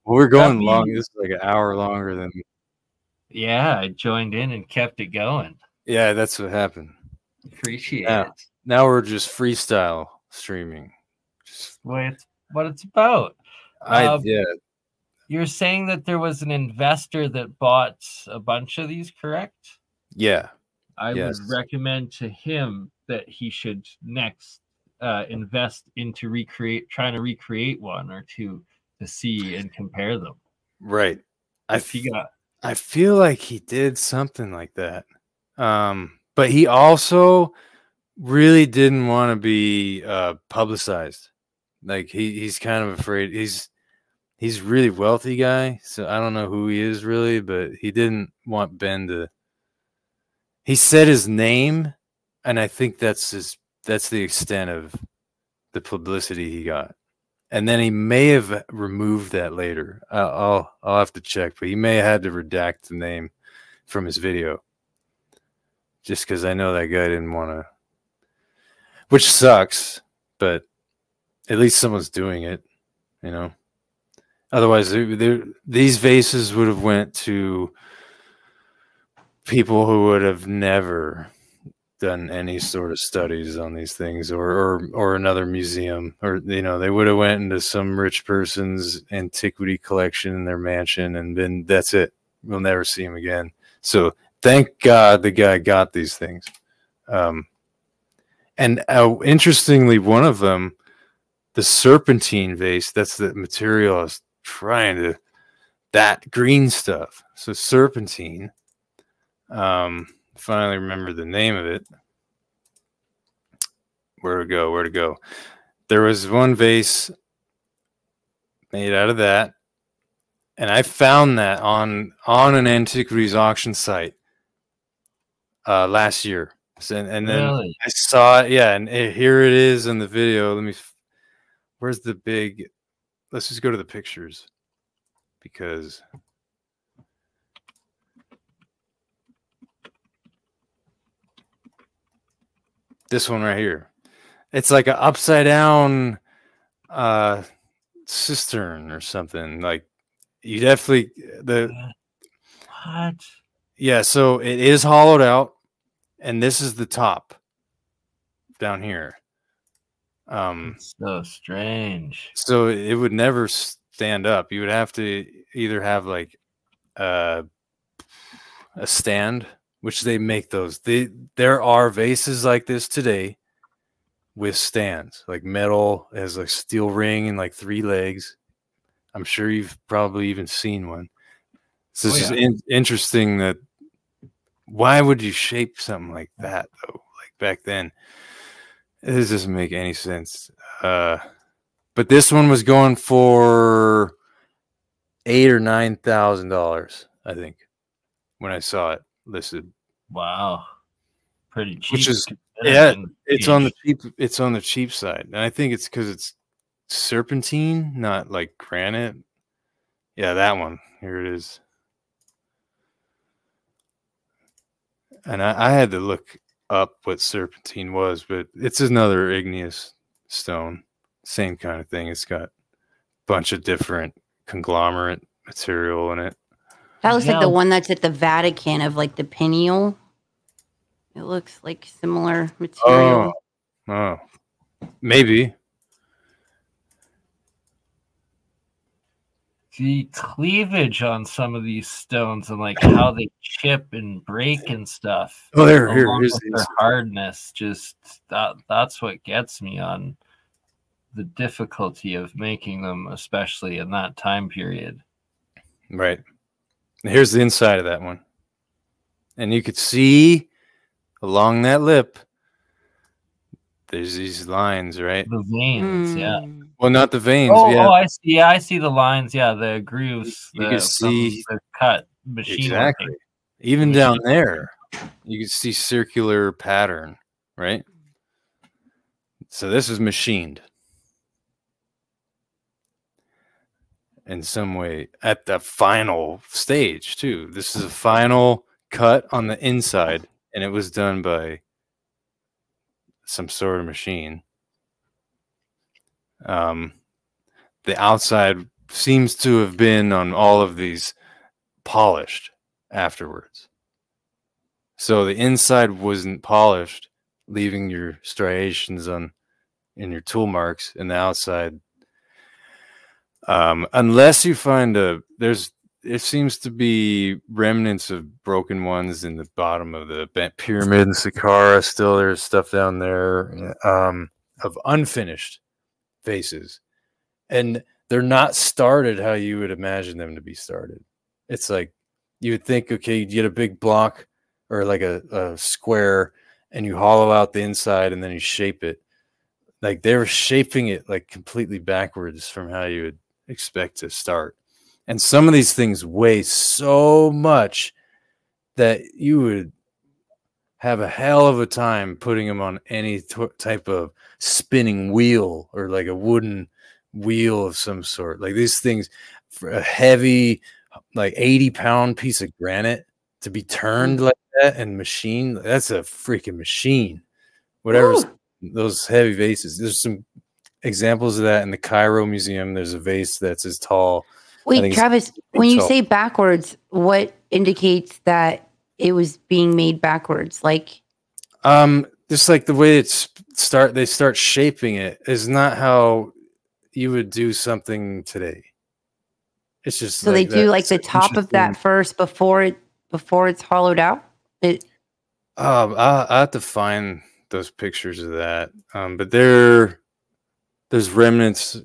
We're going long. This is like an hour longer than. Yeah, I joined in and kept it going. Yeah, that's what happened. Appreciate it. Now we're just freestyle streaming. What it's about. Yeah. You're saying that there was an investor that bought a bunch of these, correct? Yeah. I would recommend to him that he should next invest into trying to recreate one or two to see and compare them. Right. I feel like he did something like that. But he also really didn't want to be publicized. Like he's kind of afraid. He's a really wealthy guy, so I don't know who he is really, but he didn't want Ben to. He said his name, and I think that's the extent of the publicity he got. And then he may have removed that later. I'll have to check, but he may have had to redact the name from his video, just because I know that guy didn't want to. Which sucks, but at least someone's doing it, you know. Otherwise, these vases would have went to people who would have never done any sort of studies on these things, or another museum, or they would have went into some rich person's antiquity collection in their mansion, and then that's it. We'll never see him again. So thank God the guy got these things. And interestingly, one of them, the serpentine vase, that's the material I was trying to, that green stuff. So serpentine. Finally remember the name of it. Where to go? There was one vase made out of that, and I found that on an antiquities auction site last year. And then really? I saw it, yeah, and here it is in the video. Where's the big? Let's just go to the pictures, because this one right here, it's like an upside down cistern or something. Like, you definitely what? Yeah, so it is hollowed out, and this is the top down here. It's so strange. So it would never stand up. You would have to either have like a stand, which they make those. There are vases like this today with stands, like metal, has like steel ring and like 3 legs. I'm sure you've probably even seen one. So this is interesting. That why would you shape something like that though? Like back then, this doesn't make any sense. But this one was going for $8,000 or $9,000, I think, when I saw it listed. Wow, pretty cheap. Which is it's on the cheap. It's on the cheap side, and I think it's because it's serpentine, not like granite. Yeah, that one. Here it is. And I had to look up what serpentine was, but it's another igneous stone. Same kind of thing. It's got a bunch of different conglomerate material in it. That looks like the one that's at the Vatican of like the pineal. It looks like similar material. Oh, maybe. The cleavage on some of these stones and like how they chip and break and stuff. Oh, here's their hardness. Just that's what gets me on the difficulty of making them, especially in that time period. Right. Here's the inside of that one. And you could see along that lip, there's these lines, right? The veins, yeah. Well, not the veins. Oh, I see. Yeah, I see the lines. Yeah, the grooves. You can see the cut machine exactly. working. Even down there, you can see circular pattern, right? So this is machined in some way at the final stage too. This is a final cut on the inside, and it was done by some sort of machine. The outside seems to have been on all of these polished afterwards. So the inside wasn't polished, leaving your striations in your tool marks, and the outside, unless you find there seems to be remnants of broken ones in the bottom of the bent pyramid and Saqqara. Still, there's stuff down there of unfinished faces, and they're not started how you would imagine them to be started. It's like you would think, okay, you get a big block or like a square, and you hollow out the inside, and then you shape it. Like they were shaping it like completely backwards from how you would expect to start. And some of these things weigh so much that you would have a hell of a time putting them on any type of spinning wheel or like a wooden wheel of some sort. Like these things, for a heavy, like 80-pound piece of granite to be turned like that and machined, that's a freaking machine. Whatever. Those heavy vases. There's some examples of that in the Cairo Museum. There's a vase that's as tall. Wait, Travis, when you say backwards, what indicates that it was being made backwards? Like, just like the way they start shaping it is not how you would do something today. It's just so they do like the top of that first before it's hollowed out. I have to find those pictures of that, but there's remnants.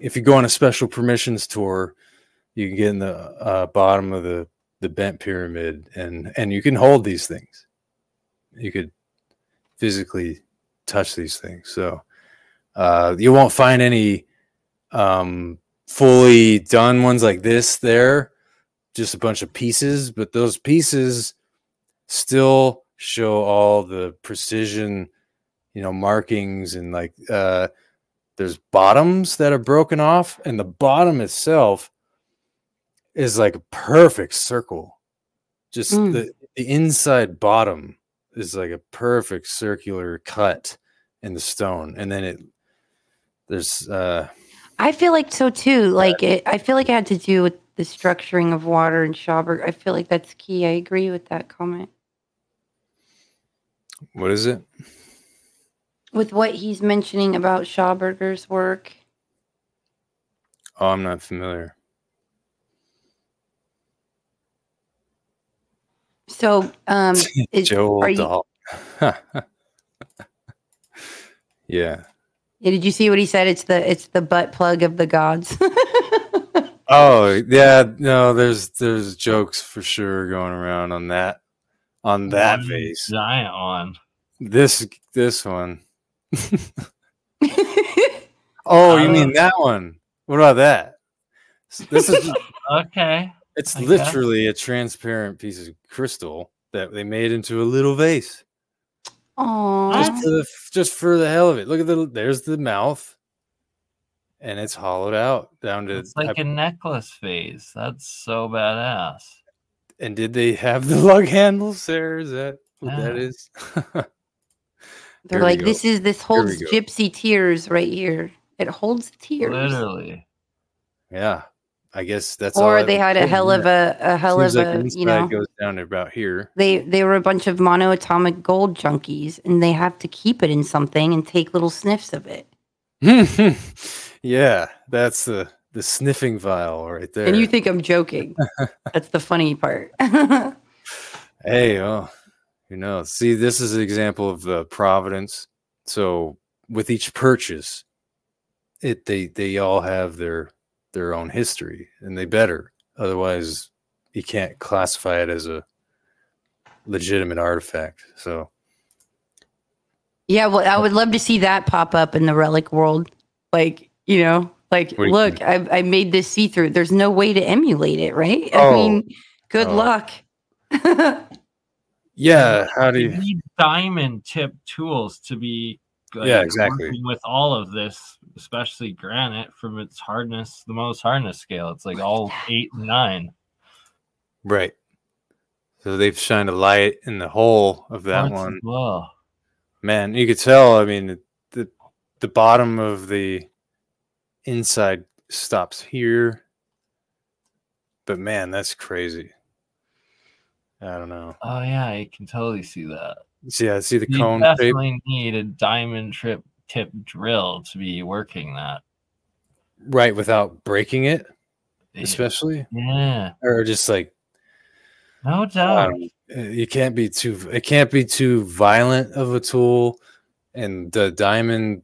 If you go on a special permissions tour, you can get in the bottom of the bent pyramid, and you can hold these things. You could physically touch these things. So you won't find any fully done ones like this there, just a bunch of pieces, but those pieces still show all the precision, markings, and like there's bottoms that are broken off, and the bottom itself is like a perfect circle. Just the inside bottom is like a perfect circular cut in the stone, and then there's I feel like so too. Like I feel like it had to do with the structuring of water and Schauberger. I feel like that's key. I agree with that comment. What is it? With what he's mentioning about Schauberger's work. Oh, I'm not familiar. So, Joel Dahl. Yeah. Did you see what he said? It's the butt plug of the gods. Oh yeah, no, there's jokes for sure going around on that vase. Giant one. This one. Oh, you mean that one? What about that? This is okay. It's literally a transparent piece of crystal that they made into a little vase. Oh, just for the hell of it. Look at there's the mouth, and it's hollowed out down to. It's like a necklace vase. That's so badass. And did they have the lug handles there? Is that what that is? They're like, this holds gypsy tears right here. It holds tears. Literally. Yeah. I guess that's or all they had a hell of a goes down to about here. They were a bunch of monoatomic gold junkies, and they have to keep it in something and take little sniffs of it. Yeah, that's the sniffing vial right there. And you think I'm joking? That's the funny part. Hey, who knows? See, this is an example of providence. So with each purchase, they all have their own history, and they better. Otherwise, you can't classify it as a legitimate artifact. So Yeah, well, I would love to see that pop up in the relic world. Like, you know, like, look, I made this see-through. There's no way to emulate it, right? I mean, good luck. Yeah, how do you need diamond tip tools to be working with all of this, especially granite from its hardness, the most hardness scale. It's like all 8 and 9. Right. So they've shined a light in the hole of that one. Well. Man, you could tell, I mean, the bottom of the inside stops here. But man, that's crazy. I don't know. Oh yeah, I can totally see that. Yeah, see the cone. You definitely need a diamond tip drill to be working that. Right, without breaking it, especially. Yeah. Or just like, no doubt. It can't be too violent of a tool, and the diamond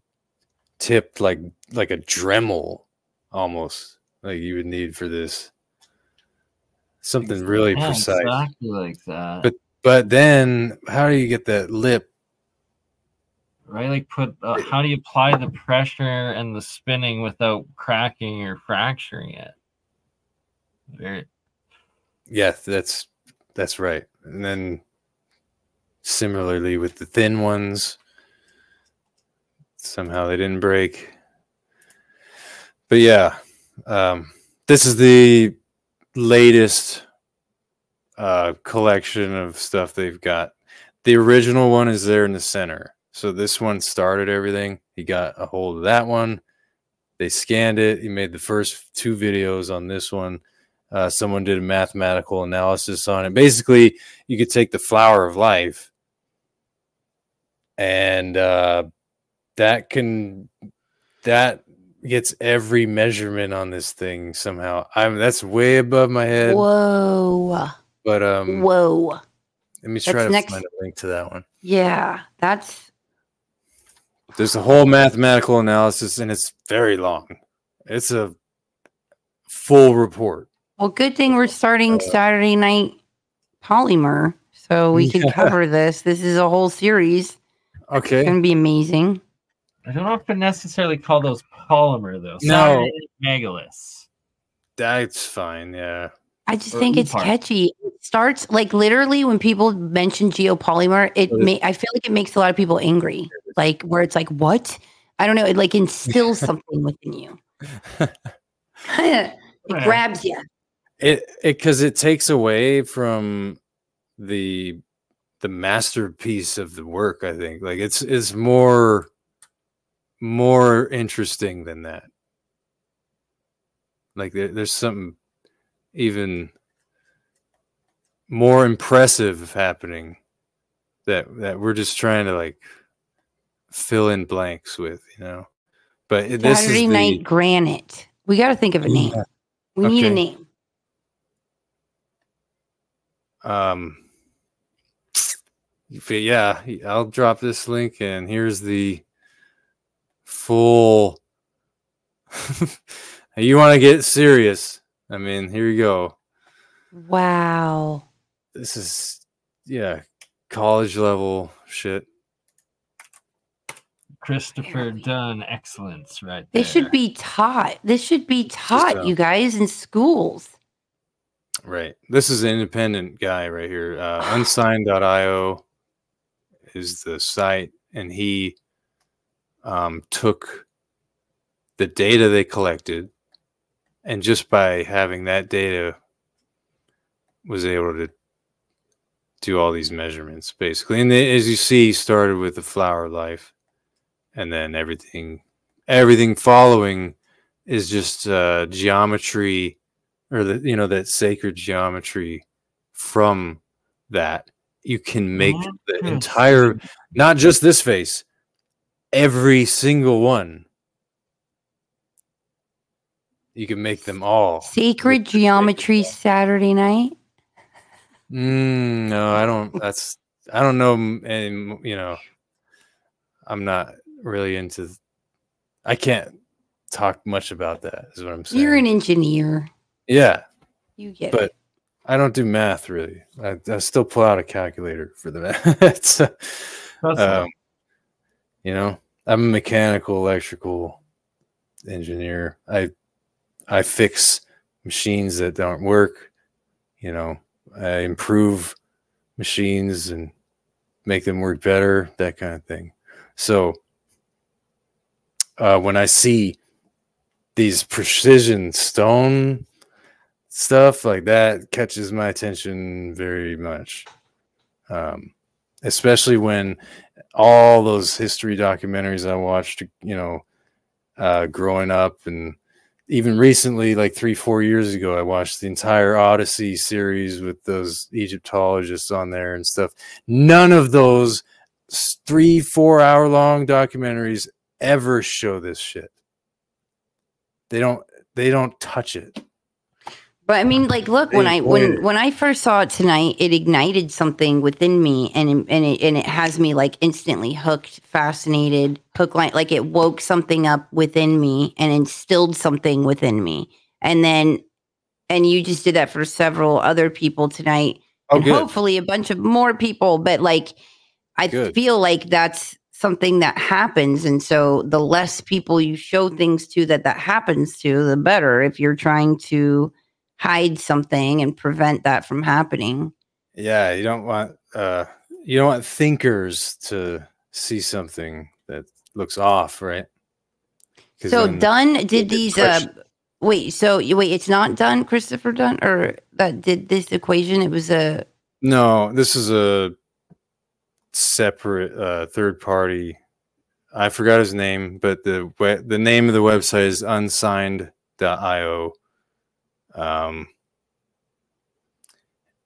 tipped like a Dremel almost, like you would need for this. Something really precise. Exactly like that. But then how do you get that lip? Right, like how do you apply the pressure and the spinning without cracking or fracturing it? Yeah, that's right. And then similarly with the thin ones, somehow they didn't break. But yeah, this is the latest collection of stuff they've got. The original one is there in the center. So this one started everything. He got a hold of that one. They scanned it. He made the first 2 videos on this one. Someone did a mathematical analysis on it. Basically, you could take the flower of life, and that gets every measurement on this thing somehow. That's way above my head. Whoa. But whoa. Let me try to find a link to that one. Yeah, there's a whole mathematical analysis, and it's very long. It's a full report. Well, good thing we're starting Saturday Night Polymer, so we can cover this. This is a whole series. Okay. It's going to be amazing. I don't know if I necessarily call those polymer, though. No. Megaliths. That's fine, yeah. I just think it's catchy. It starts, like, literally when people mention geopolymer, I feel like it makes a lot of people angry. Like, where it's like, what? I don't know. It, like, instills something within you. It grabs you. Because it takes away from the masterpiece of the work, I think. Like, it's more interesting than that. Like, there's something even more impressive happening that we're just trying to, like, fill in blanks with, you know. But Saturday Night Granite. We got to think of a name. We need a name. Yeah, I'll drop this link, and here's the full. You want to get serious? I mean, here you go. Wow. This is, college level shit. Christopher Dunn excellence right there. This should be taught. This should be taught, you guys, in schools. Right. This is an independent guy right here. Unsigned.io is the site, and he took the data they collected, and just by having that data was able to do all these measurements, basically. And as you see, started with the flower life, and then everything following is just geometry, or that sacred geometry from that. You can make the entire, not just this face, every single one. You can make them all. Sacred geometry Saturday night? No, I don't. I don't know. And, I'm not really into, I can't talk much about that, is what I'm saying. You're an engineer. Yeah. You get it. I don't do math, really. I still pull out a calculator for the math. You know, I'm a mechanical, electrical engineer. I fix machines that don't work. You know, I improve machines and make them work better, that kind of thing. So when I see these precision stone stuff like that, catches my attention very much. Especially when all those history documentaries I watched, you know, growing up, and even recently, like 3-4 years ago, I watched the entire OdySee series with those Egyptologists on there and stuff. None of those 3-4 hour long documentaries ever show this shit. They don't touch it. But I mean, like, look, when I first saw it tonight, it ignited something within me, and it has me like instantly hooked, fascinated, hook line, like it woke something up within me and instilled something within me. And you just did that for several other people tonight, and hopefully a bunch of more people. But like, I feel like that's something that happens, and so the less people you show things to that happens to, the better. If you're trying to hide something and prevent that from happening. Yeah, you don't want thinkers to see something that looks off, right? So Dunn did these wait, it's not Dunn, Christopher Dunn, or that did this equation? It was no, this is a separate third party. I forgot his name, but the name of the website is unsigned.io.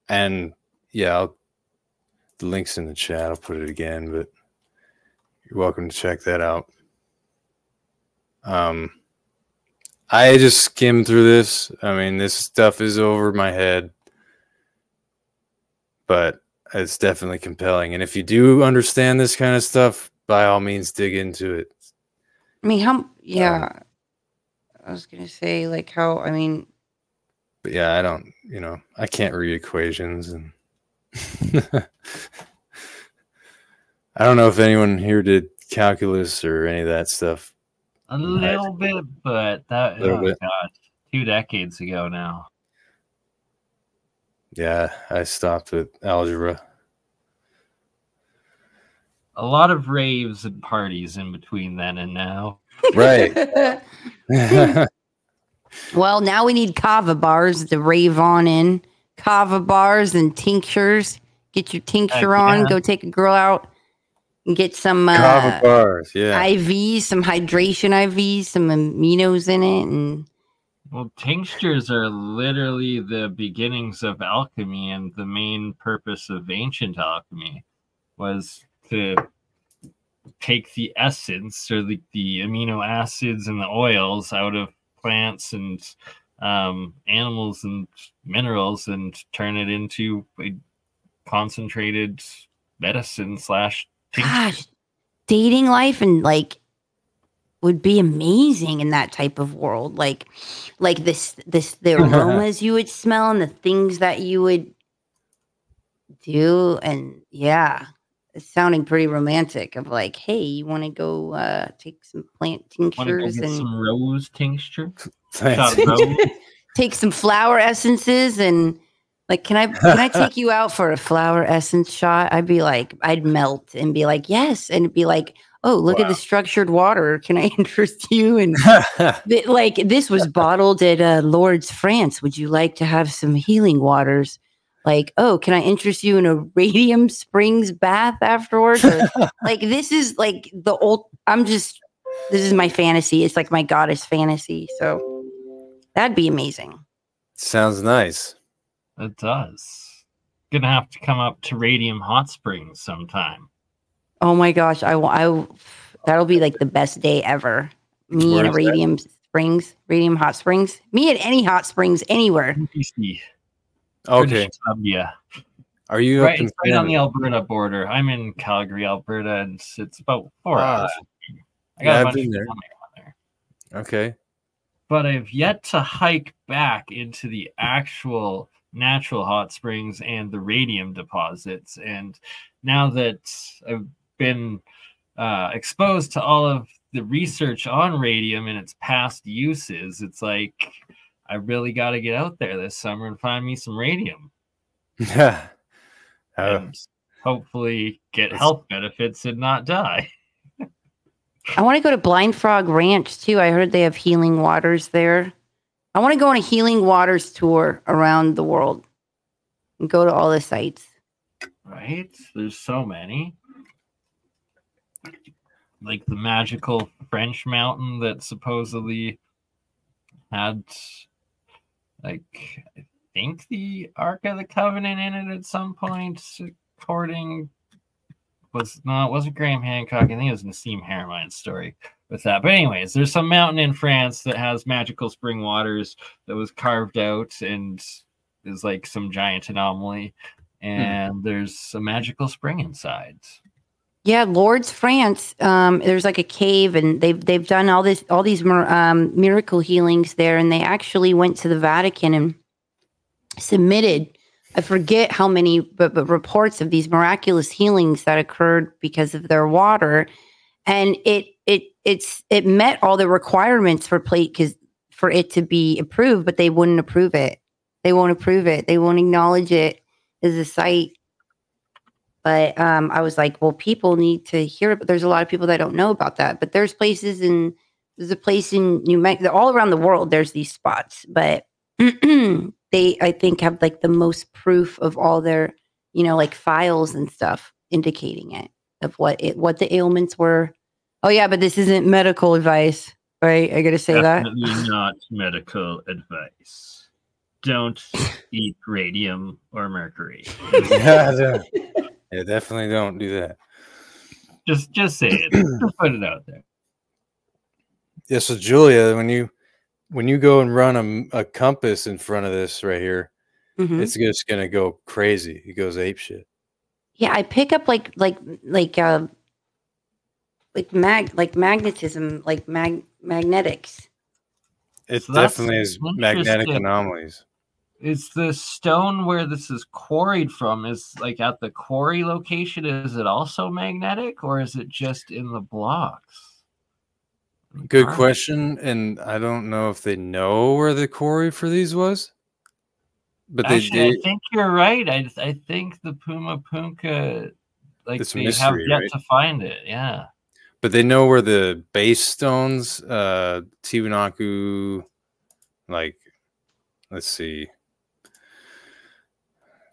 And yeah, the link's in the chat. I'll put it again, but you're welcome to check that out. I just skimmed through this. I mean, this stuff is over my head, but it's definitely compelling. And if you do understand this kind of stuff, by all means, dig into it. I mean, I was going to say, like, how, I mean, but yeah, I don't, you know, I can't read equations, and I don't know if anyone here did calculus or any of that stuff. A little bit, but that, God, 2 decades ago now. Yeah, I stopped with algebra. A lot of raves and parties in between then and now. Right. Well, now we need kava bars to rave on in. Kava bars and tinctures. Get your tincture on. Go take a girl out and get some kava bars. Yeah. IVs, some hydration IVs, some aminos in it. And well, tinctures are literally the beginnings of alchemy, and the main purpose of ancient alchemy was to take the essence or the amino acids and the oils out of plants and animals and minerals and turn it into a concentrated medicine / gosh, dating life and like would be amazing in that type of world. Like the aromas you would smell and the things that you would do. And yeah, it's sounding pretty romantic of like, hey, you want to go take some plant tinctures and some rose tincture? Take some flower essences and like, can I take you out for a flower essence shot? I'd be like, I'd melt and be like, yes. And it'd be like, oh, look at the structured water. Can I interest you? And like, this was bottled at Lourdes, France. Would you like to have some healing waters? Like, oh, can I interest you in a radium springs bath afterwards? Or, like, this is like the old, this is my fantasy. It's like my goddess fantasy. So that'd be amazing. Sounds nice. It does. Gonna have to come up to Radium Hot Springs sometime. Oh my gosh. That'll be like the best day ever. Me in a Radium Springs, Radium Hot Springs. Me at any hot springs anywhere. Okay. Yeah. Are you right on the Alberta border? I'm in Calgary, Alberta, and it's about 4 hours. I got a bunch of family on there. Okay. But I've yet to hike back into the actual natural hot springs and the radium deposits. And now that I've been exposed to all of the research on radium and its past uses, it's like I really got to get out there this summer and find me some radium. Yeah. And hopefully get health benefits and not die. I want to go to Blind Frog Ranch too. I heard they have healing waters there. I want to go on a healing waters tour around the world and go to all the sites. Right? There's so many. Like the magical French mountain that supposedly had, like, I think the Ark of the Covenant in it at some point, according it wasn't Graham Hancock. I think it was Nassim Haramine's story with that. But anyways, there's some mountain in France that has magical spring waters that was carved out and is like some giant anomaly. And there's a magical spring inside. Yeah, Lourdes, France. There's like a cave, and they've done all these miracle healings there, and they actually went to the Vatican and submitted, I forget how many, but reports of these miraculous healings that occurred because of their water, and it met all the requirements for it to be approved, but they wouldn't approve it. They won't approve it. They won't acknowledge it as a site. But I was like, well, people need to hear it. But there's a lot of people that don't know about that. But there's a place in New Mexico, all around the world. There's these spots, but they, I think, have like the most proof of all their, like files and stuff indicating it, of what the ailments were. Oh yeah, but this isn't medical advice, right? I gotta say Definitely that. Not medical advice. Don't eat radium or mercury. Yeah, definitely don't do that. Just say it. Just put it out there. Yeah, so Julia, when you go and run a compass in front of this right here, it's just gonna go crazy. It goes ape shit. Yeah, I pick up like magnetism, like magnetics. It definitely is magnetic anomalies. Is the stone where this is quarried from, is like at the quarry location, is it also magnetic, or is it just in the blocks? Good question, and I don't know if they know where the quarry for these was. But actually, I think you're right. I think the Puma Punka, like, they have yet to find it. Yeah. But they know where the base stones, Tiwanaku, like, let's see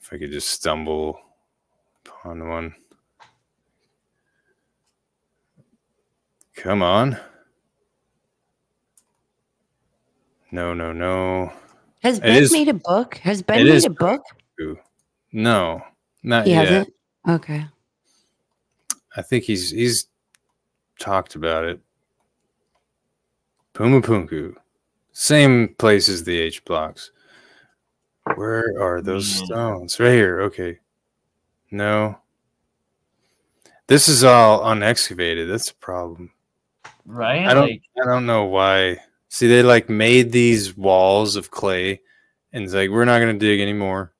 if I could just stumble upon one. Come on. No. Has Ben made a book? Has Ben made a book? No, not he yet. He hasn't? Okay. I think he's talked about it. Puma Punku. Same place as the H blocks. Where are those stones? Right here. Okay. No. This is all unexcavated. That's a problem. Right? I don't know why. See, they like made these walls of clay, and it's like, we're not gonna dig anymore.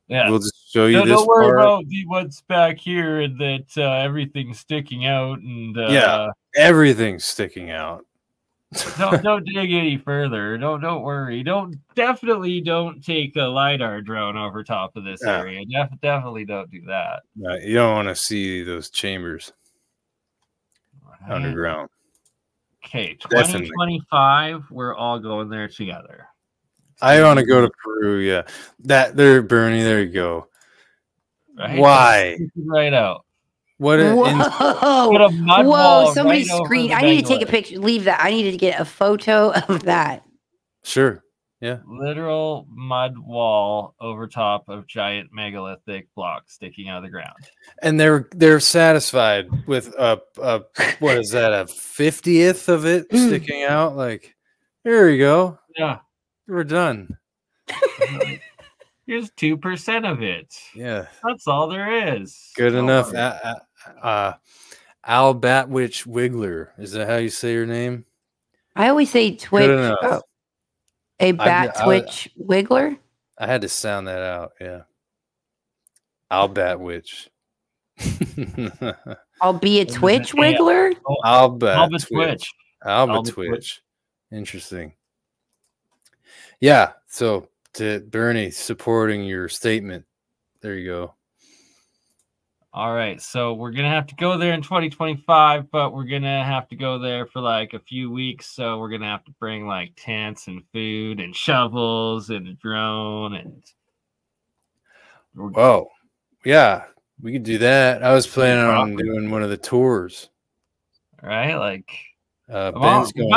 Yeah, we'll just show you this. Don't worry about what's back here, and that everything's sticking out, and yeah, everything's sticking out. don't dig any further. Don't worry. Definitely don't take a LiDAR drone over top of this area. Definitely don't do that. You don't want to see those chambers underground. Okay, 2025, we're all going there together. I want to go to Peru, yeah. BurnEye, there you go. Right? Why? Right out. What a whoa, somebody screamed. I need to take a picture. Leave that. I need to get a photo of that. Sure. Yeah. Literal mud wall over top of giant megalithic blocks sticking out of the ground. And they're satisfied with what is that, a 50th of it sticking out? Like, here we go. Yeah. We're done. Here's 2% of it. Yeah. That's all there is. Good enough. Al Batwitch Wiggler. Is that how you say your name? I always say Twitch. A Batwitch Wiggler? I had to sound that out, yeah. Al Batwitch. I'll be a Twitch wiggler. I'll bet Twitch. I'll bet Twitch. Interesting. Yeah. So to Bernie supporting your statement. There you go. All right, so we're gonna have to go there in 2025, but we're gonna have to go there for like a few weeks. So we're gonna have to bring like tents and food and shovels and a drone and. Whoa, yeah, we could do that. I was planning on doing one of the tours. Right, like Ben's we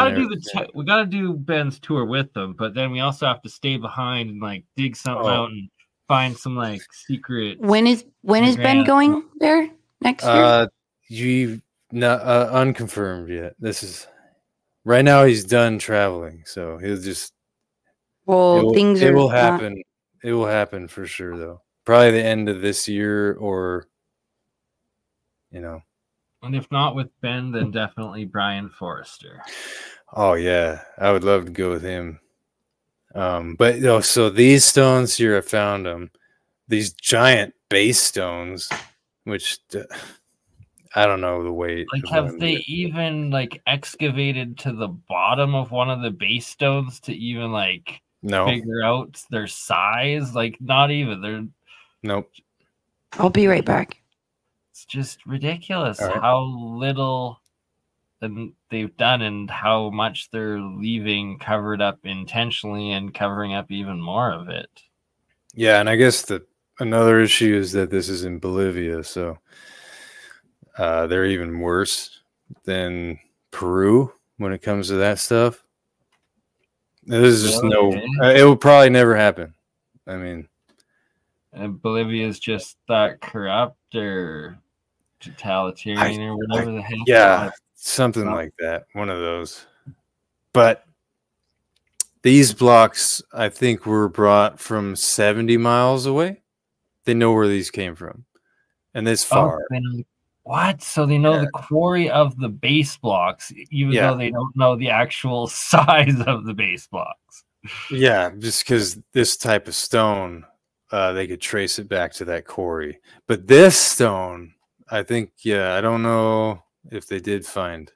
gotta do Ben's tour with them, but then we also have to stay behind and like dig something out and find some like secret. When is Ben going there next year? You not unconfirmed yet. This is right now. He's done traveling, so he'll just. Well, it will happen. It will happen for sure, though. Probably the end of this year, or And if not with Ben, then definitely Brian Forrester. Oh yeah, I would love to go with him. But so these stones here, I found them. These giant base stones, which I don't know the weight. Like, have they even like excavated to the bottom of one of the base stones to even like figure out their size? Like, not even. They're nope. I'll be right back. It's just ridiculous how little they've done and how much they're leaving covered up intentionally and covering up even more of it. Yeah, and I guess another issue is that this is in Bolivia, so they're even worse than Peru when it comes to that stuff. There's just it will probably never happen. I mean, and Bolivia is just that corrupt or totalitarian or whatever the heck. Yeah, something like that. One of those. But these blocks, I think, were brought from 70 miles away. They know where these came from. And this far. What? So they know the quarry of the base blocks, even though they don't know the actual size of the base blocks. Yeah, just because this type of stone, they could trace it back to that quarry. But this stone, I think, I don't know if they did find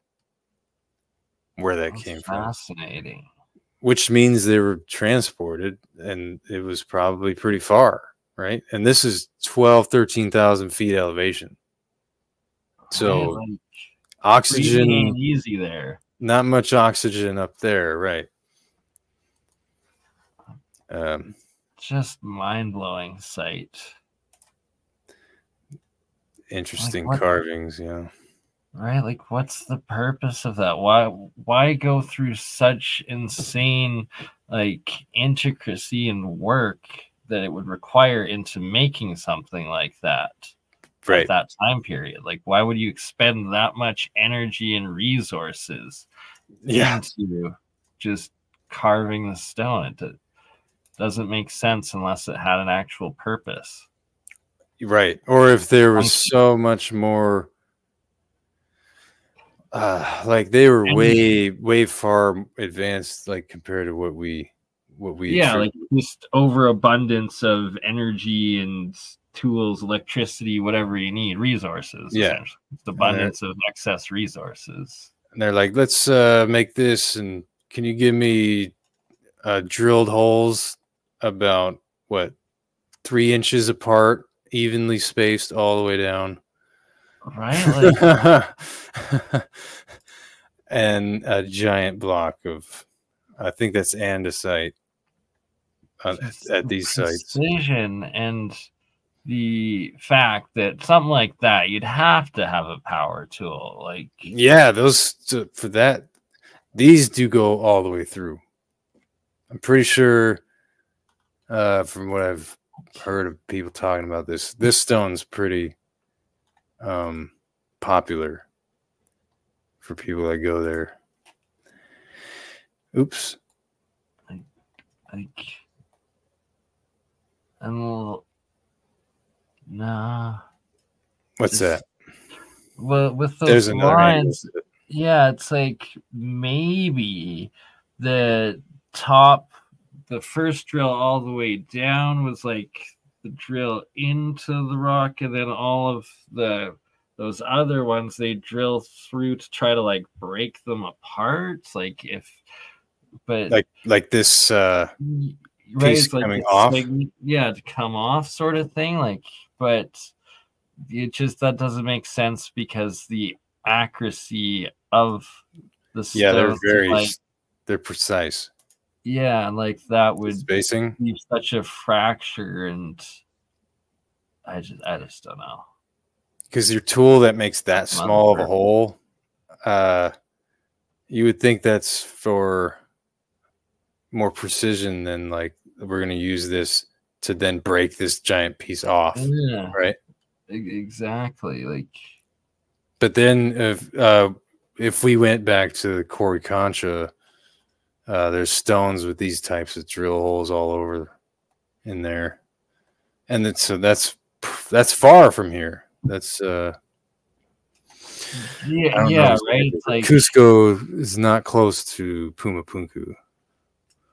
where that came from. Fascinating. Which means they were transported, and it was probably pretty far, right? And this is 13,000 feet elevation. So oxygen ain't easy there. Not much oxygen up there, right? Just mind-blowing sight. Interesting carvings, yeah. Right, like what's the purpose of that? Why go through such insane like intricacy and work that it would require into making something like that? At that time period. Like, why would you expend that much energy and resources into just carving the stone? It doesn't make sense unless it had an actual purpose. Right. Or if there was so much more like they were way far advanced, like compared to what we like just overabundance of energy and tools, electricity, whatever you need, resources. It's the abundance of excess resources. And they're like, let's make this, and can you give me drilled holes about 3 inches apart, evenly spaced all the way down, right? And a giant block of, I think that's andesite at these sites. And the fact that something like that, you'd have to have a power tool. Like, for that, these do go all the way through. I'm pretty sure, from what I've heard of people talking about this stone's pretty popular for people that go there. Oops. Nah. What's that? Well, with those lines, it's like maybe the first drill all the way down was like the drill into the rock, and then all of those other ones they drill through to try to like break them apart. Like this right, piece it's like coming off. To come off sort of thing. Like, but it just that doesn't make sense because the accuracy of the stones, they're precise. Yeah, like that would spacing be such a fracture, and I just don't know. Because your tool that makes that small of a hole, you would think that's for more precision than like we're going to use this to then break this giant piece off. Yeah, right. Exactly. Like, but then if we went back to the Quarry Concha, there's stones with these types of drill holes all over in there, and that's far from here. That's right. It's like Cusco is not close to Pumapunku.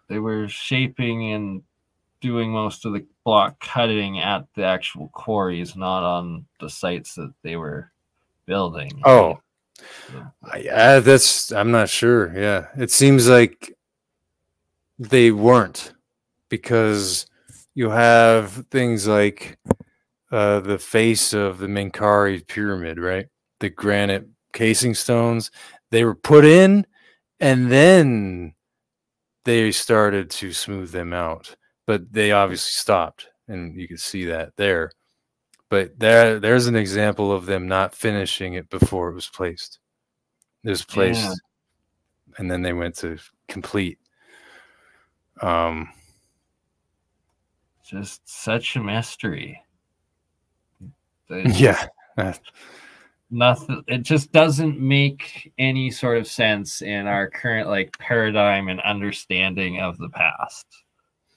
They were shaping and doing most of the block cutting at the actual quarries, not on the sites that they were building. Oh, I'm not sure. Yeah, it seems like they weren't, because you have things like the face of the Menkari pyramid, right? The granite casing stones, they were put in and then they started to smooth them out, but they obviously stopped, and you can see that there. But there's an example of them not finishing it before it was placed. It was placed, and then they went to complete. Just such a mystery. Yeah. Nothing. It just doesn't make any sort of sense in our current like paradigm and understanding of the past.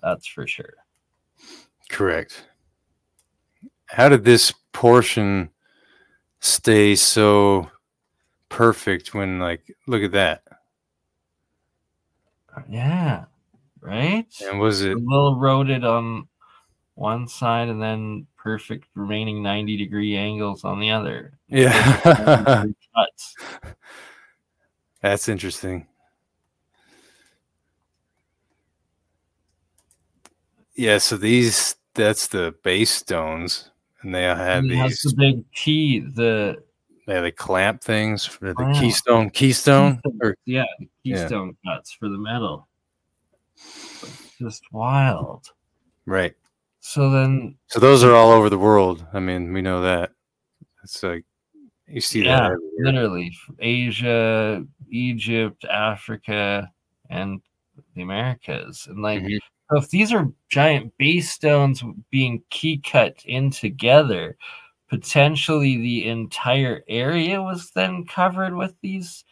That's for sure. Correct. How did this portion stay so perfect when, like, look at that? Yeah. Right? And was it a little eroded on one side and then perfect remaining 90-degree angles on the other? Yeah. That's interesting. Yeah, so that's the base stones, and they had these the big key, the clamp things for the keystone or the keystone cuts for the metal. Just wild. Right. So those are all over the world. I mean, we know that. It's like you see that everywhere. Literally Asia, Egypt, Africa, and the Americas. And like so if these are giant base stones being key cut in together, potentially the entire area was then covered with these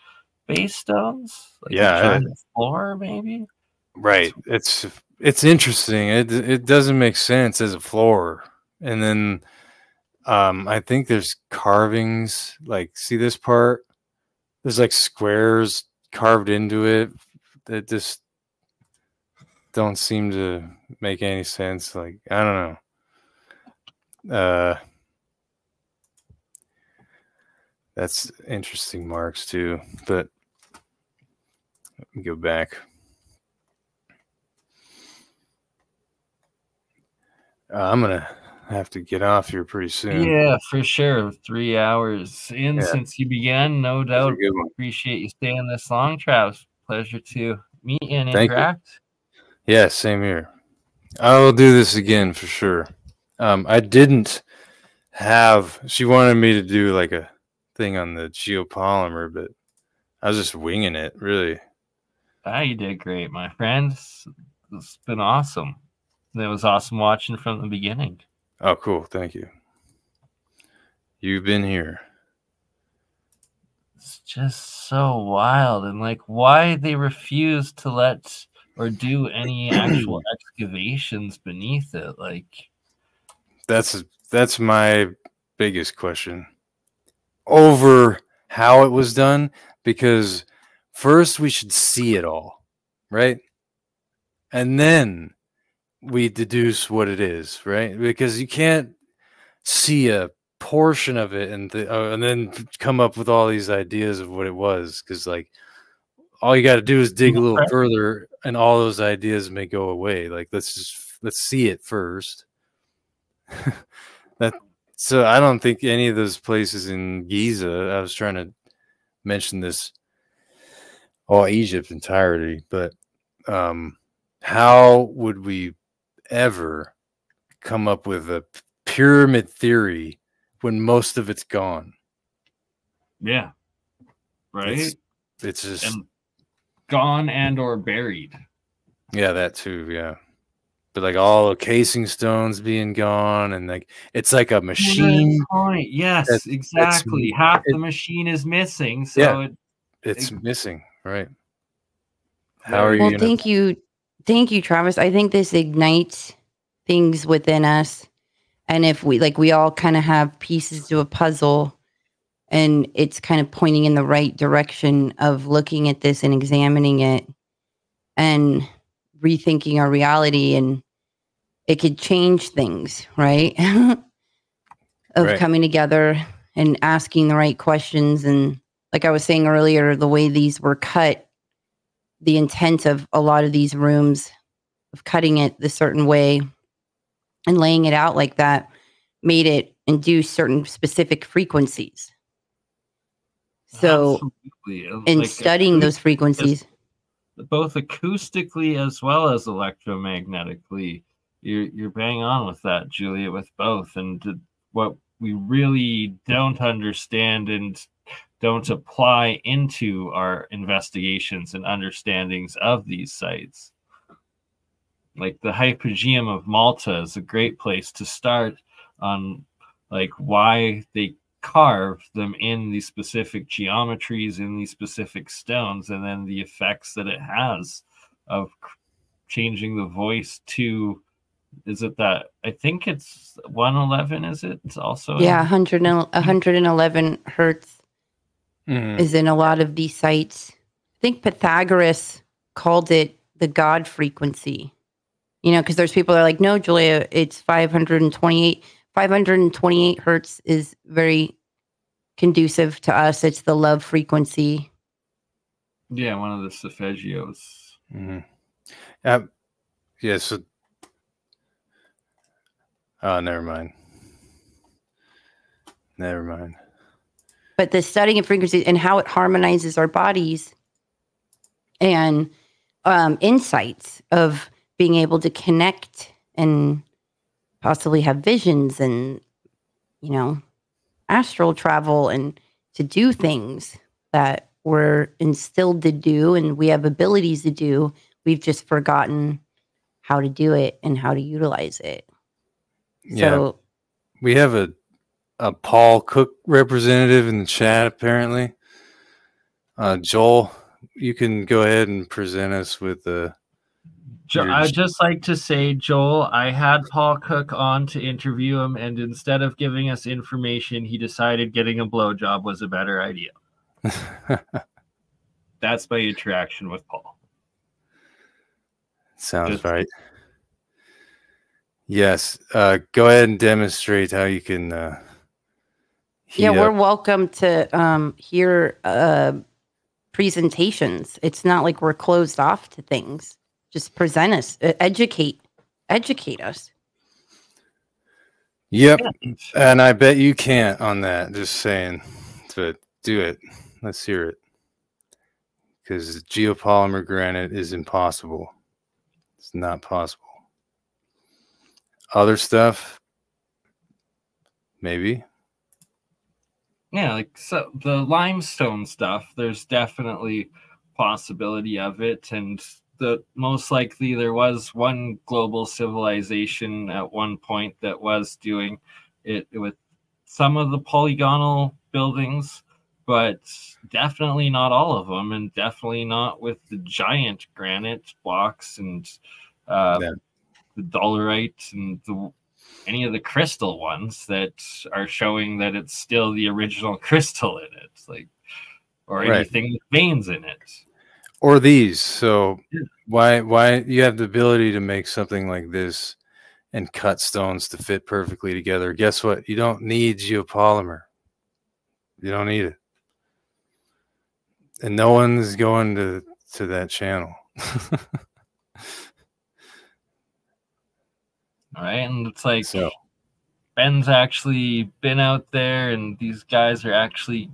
base stones, like a giant floor, maybe. Right. It's interesting. It doesn't make sense as a floor. And then I think there's carvings, like, see this part? There's like squares carved into it that just don't seem to make any sense. Like, I don't know. That's interesting marks too, but let me go back. I'm gonna have to get off here pretty soon. Yeah, for sure. 3 hours in since you began, no doubt. Appreciate you staying this long, Travis. Pleasure to meet and interact. Yeah, same here. I will do this again for sure. I didn't have. She wanted me to do like a thing on the geopolymer, but I was just winging it, really. You did great, my friend. It's been awesome. It was awesome watching from the beginning. Oh, cool. Thank you. You've been here. It's just so wild. And like, why they refuse to let or do any actual excavations beneath it. Like, that's my biggest question over how it was done, because first we should see it all, right? And then we deduce what it is, right? Because you can't see a portion of it and then come up with all these ideas of what it was, because like all you got to do is dig a little further and all those ideas may go away. Like let's see it first. So I don't think any of those places in Giza, I was trying to mention this, all Egypt entirety, but how would we ever come up with a pyramid theory when most of it's gone? Yeah. Right? It's just gone and or buried. Yeah, that too, yeah. But like all the casing stones being gone, and like it's like a machine. Point. Yes, exactly. Half the machine is missing, so yeah, it's missing, right? How are you? Well, thank you, Travis. I think this ignites things within us, and if we all kind of have pieces to a puzzle, and it's kind of pointing in the right direction of looking at this and examining it, and rethinking our reality, and it could change things, right? Of coming together and asking the right questions. And like I was saying earlier, the way these were cut, the intent of a lot of these rooms of cutting it the certain way and laying it out like that made it induce certain specific frequencies. So in studying those frequencies, both acoustically as well as electromagnetically, you're bang on with that, Julia, with both. And what we really don't understand and don't apply into our investigations and understandings of these sites. Like the Hypogeum of Malta is a great place to start on like why they carve them in these specific geometries, in these specific stones, and then the effects that it has of changing the voice to, is it that, I think it's 111, is it? It's also 111 hertz is in a lot of these sites. I think Pythagoras called it the God frequency. You know, because there's people that are like, no, Julia, it's 528. 528 hertz is very conducive to us. It's the love frequency. Yeah, one of the solfeggios. Yeah, so never mind. But the studying of frequencies and how it harmonizes our bodies and insights of being able to connect and possibly have visions and, you know, astral travel and to do things that we're instilled to do and we have abilities to do. We've just forgotten how to do it and how to utilize it. Yeah. So we have a Paul Cook representative in the chat, apparently. Joel, you can go ahead and present us with the... I'd just like to say, Joel, I had Paul Cook on to interview him, and instead of giving us information, he decided getting a blowjob was a better idea. That's my interaction with Paul. Sounds right. Yes. Go ahead and demonstrate how you can... we're welcome to hear presentations. It's not like we're closed off to things. Just present us, educate us. Yep. And I bet you can't on that. Just saying. But do it. Let's hear it. Because geopolymer granite is impossible. It's not possible. Other stuff? Maybe. Yeah, like so the limestone stuff, there's definitely possibility of it, and the most likely there was one global civilization at one point that was doing it with some of the polygonal buildings, but definitely not all of them, and definitely not with the giant granite blocks and the dolerite and any of the crystal ones that are showing that it's still the original crystal in it, like, or anything with veins in it. Or these. So Why you have the ability to make something like this and cut stones to fit perfectly together. Guess what? You don't need geopolymer. You don't need it. And no one's going to that channel. All right, and it's like Ben's actually been out there, and these guys are actually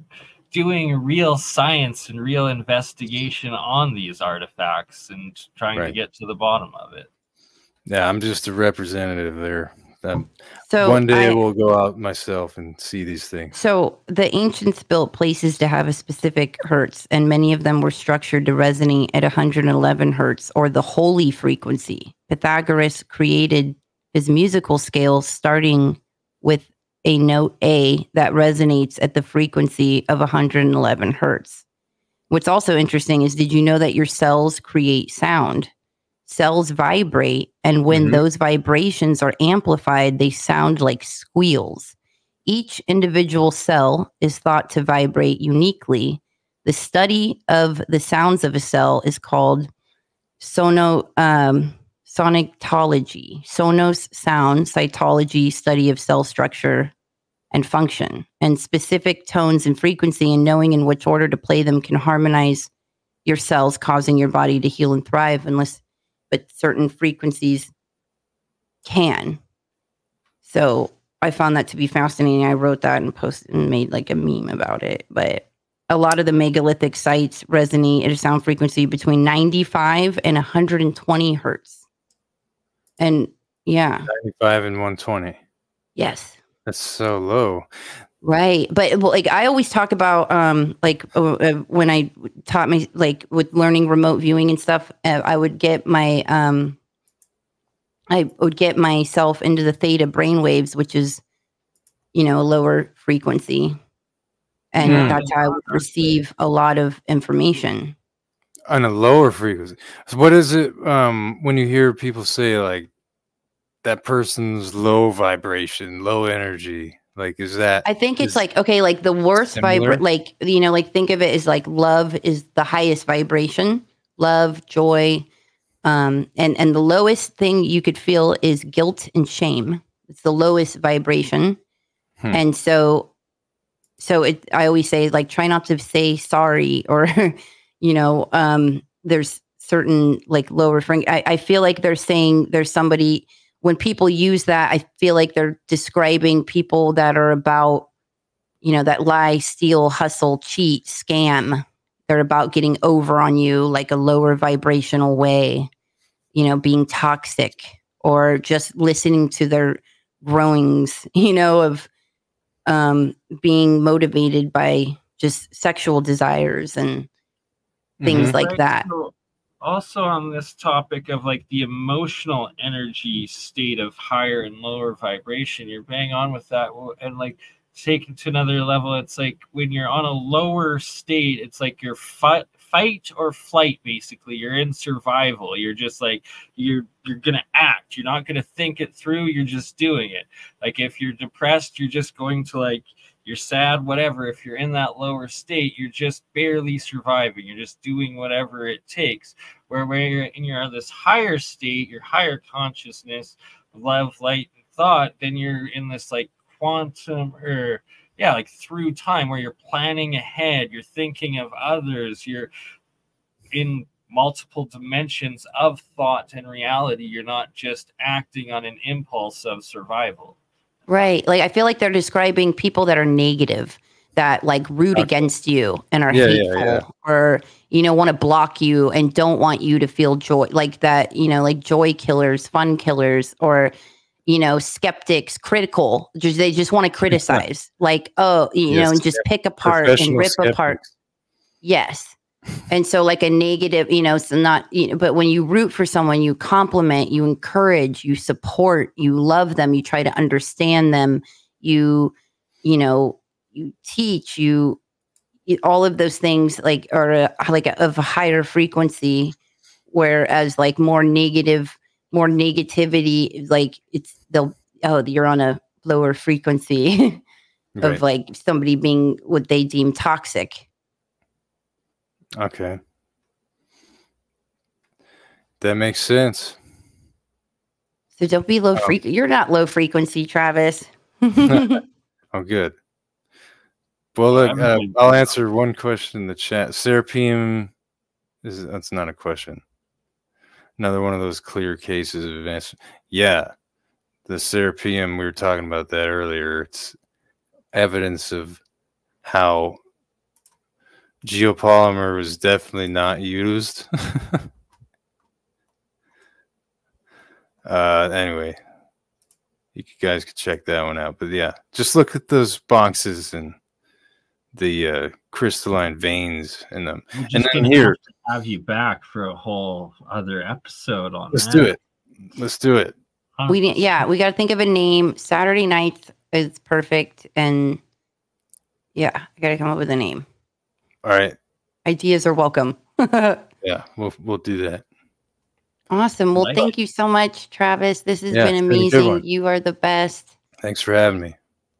doing real science and real investigation on these artifacts and trying to get to the bottom of it. Yeah, I'm just a representative there. So one day we'll go out myself and see these things. So the ancients built places to have a specific hertz, and many of them were structured to resonate at 111 hertz, or the holy frequency. Pythagoras created his musical scale starting with a note A that resonates at the frequency of 111 hertz. What's also interesting is, did you know that your cells create sound? Cells vibrate, and when those vibrations are amplified, they sound like squeals. Each individual cell is thought to vibrate uniquely. The study of the sounds of a cell is called sonictology. Sonos, sound, cytology, study of cell structure and function. And specific tones and frequency and knowing in which order to play them can harmonize your cells, causing your body to heal and thrive, but certain frequencies can. So I found that to be fascinating. I wrote that and posted and made like a meme about it. But a lot of the megalithic sites resonate at a sound frequency between 95 and 120 hertz. And yeah. 95 and 120. Yes. That's so low. Right. But like I always talk about when I taught me, like with learning remote viewing and stuff, I would get my myself into the theta brainwaves, which is, a lower frequency. And that's how I would receive a lot of information. On a lower frequency. So what is it when you hear people say like that person's low vibration, low energy? Like, is that? I think it's like, okay, like the worst vibration, like, like think of it as like love is the highest vibration, love, joy. And the lowest thing you could feel is guilt and shame. It's the lowest vibration. And so I always say, like, try not to say sorry or, there's certain like lower I feel like they're saying there's somebody. When people use that, I feel like they're describing people that are about, that lie, steal, hustle, cheat, scam. They're about getting over on you like a lower vibrational way, being toxic, or just listening to their groanings, of being motivated by just sexual desires and things like that. Also on this topic of like the emotional energy state of higher and lower vibration, you're bang on with that. And like take it to another level, it's like when you're on a lower state, it's like you're fight or flight, basically. You're in survival. You're just like you're gonna act. You're not gonna think it through. You're just doing it. Like if you're depressed, you're just going to like, you're sad, whatever. If you're in that lower state, you're just barely surviving. You're just doing whatever it takes. Where you're in this higher state, your higher consciousness, love, light, and thought, then you're in this like quantum, or like through time, where you're planning ahead, you're thinking of others, you're in multiple dimensions of thought and reality. You're not just acting on an impulse of survival. Right. Like, I feel like they're describing people that are negative, that like root against you and are hateful, or, want to block you and don't want you to feel joy, like that, like joy killers, fun killers, or, skeptics, critical, they just want to criticize, like, and just pick apart and rip apart. Yes. And so like a negative, so not, but when you root for someone, you compliment, you encourage, you support, you love them, you try to understand them, you teach, all of those things like are of a higher frequency, whereas like more negativity, like you're on a lower frequency of like somebody being what they deem toxic. Okay. That makes sense. So don't be low frequency. You're not low frequency, Travis. Oh, good. Well, look, I'll answer one question in the chat. Serapeum that's not a question. Another one of those clear cases of answer. Yeah, the Serapeum, we were talking about that earlier. It's evidence of how geopolymer was definitely not used. Anyway, you guys could check that one out. But yeah, just look at those boxes and the crystalline veins in them. And then here, have you back for a whole other episode on Let's do it. Let's do it. We got to think of a name. Saturday nights is perfect, and yeah, I got to come up with a name. All right. Ideas are welcome. Yeah, we'll do that. Awesome. Well, thank you so much, Travis. This has been amazing. You are the best. Thanks for having me.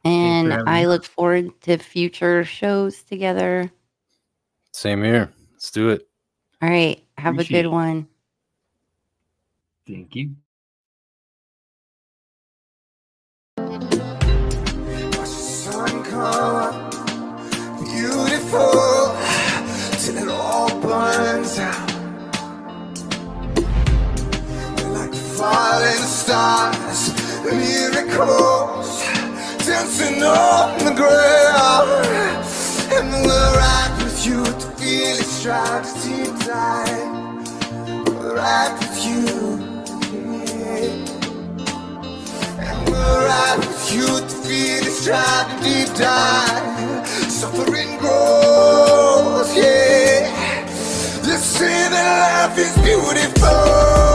And I look forward to future shows together. Same here. Let's do it. All right. Have a good one. Thank you. Watch the sun come up, beautiful, till it all burns out. We're like falling stars, miracles, dancing on the ground. And we're right with you to feel it strike deep dive. We're right with you, yeah. And we're right with you to feel it strike deep dive. Suffering grows, yeah. Let's say that life is beautiful.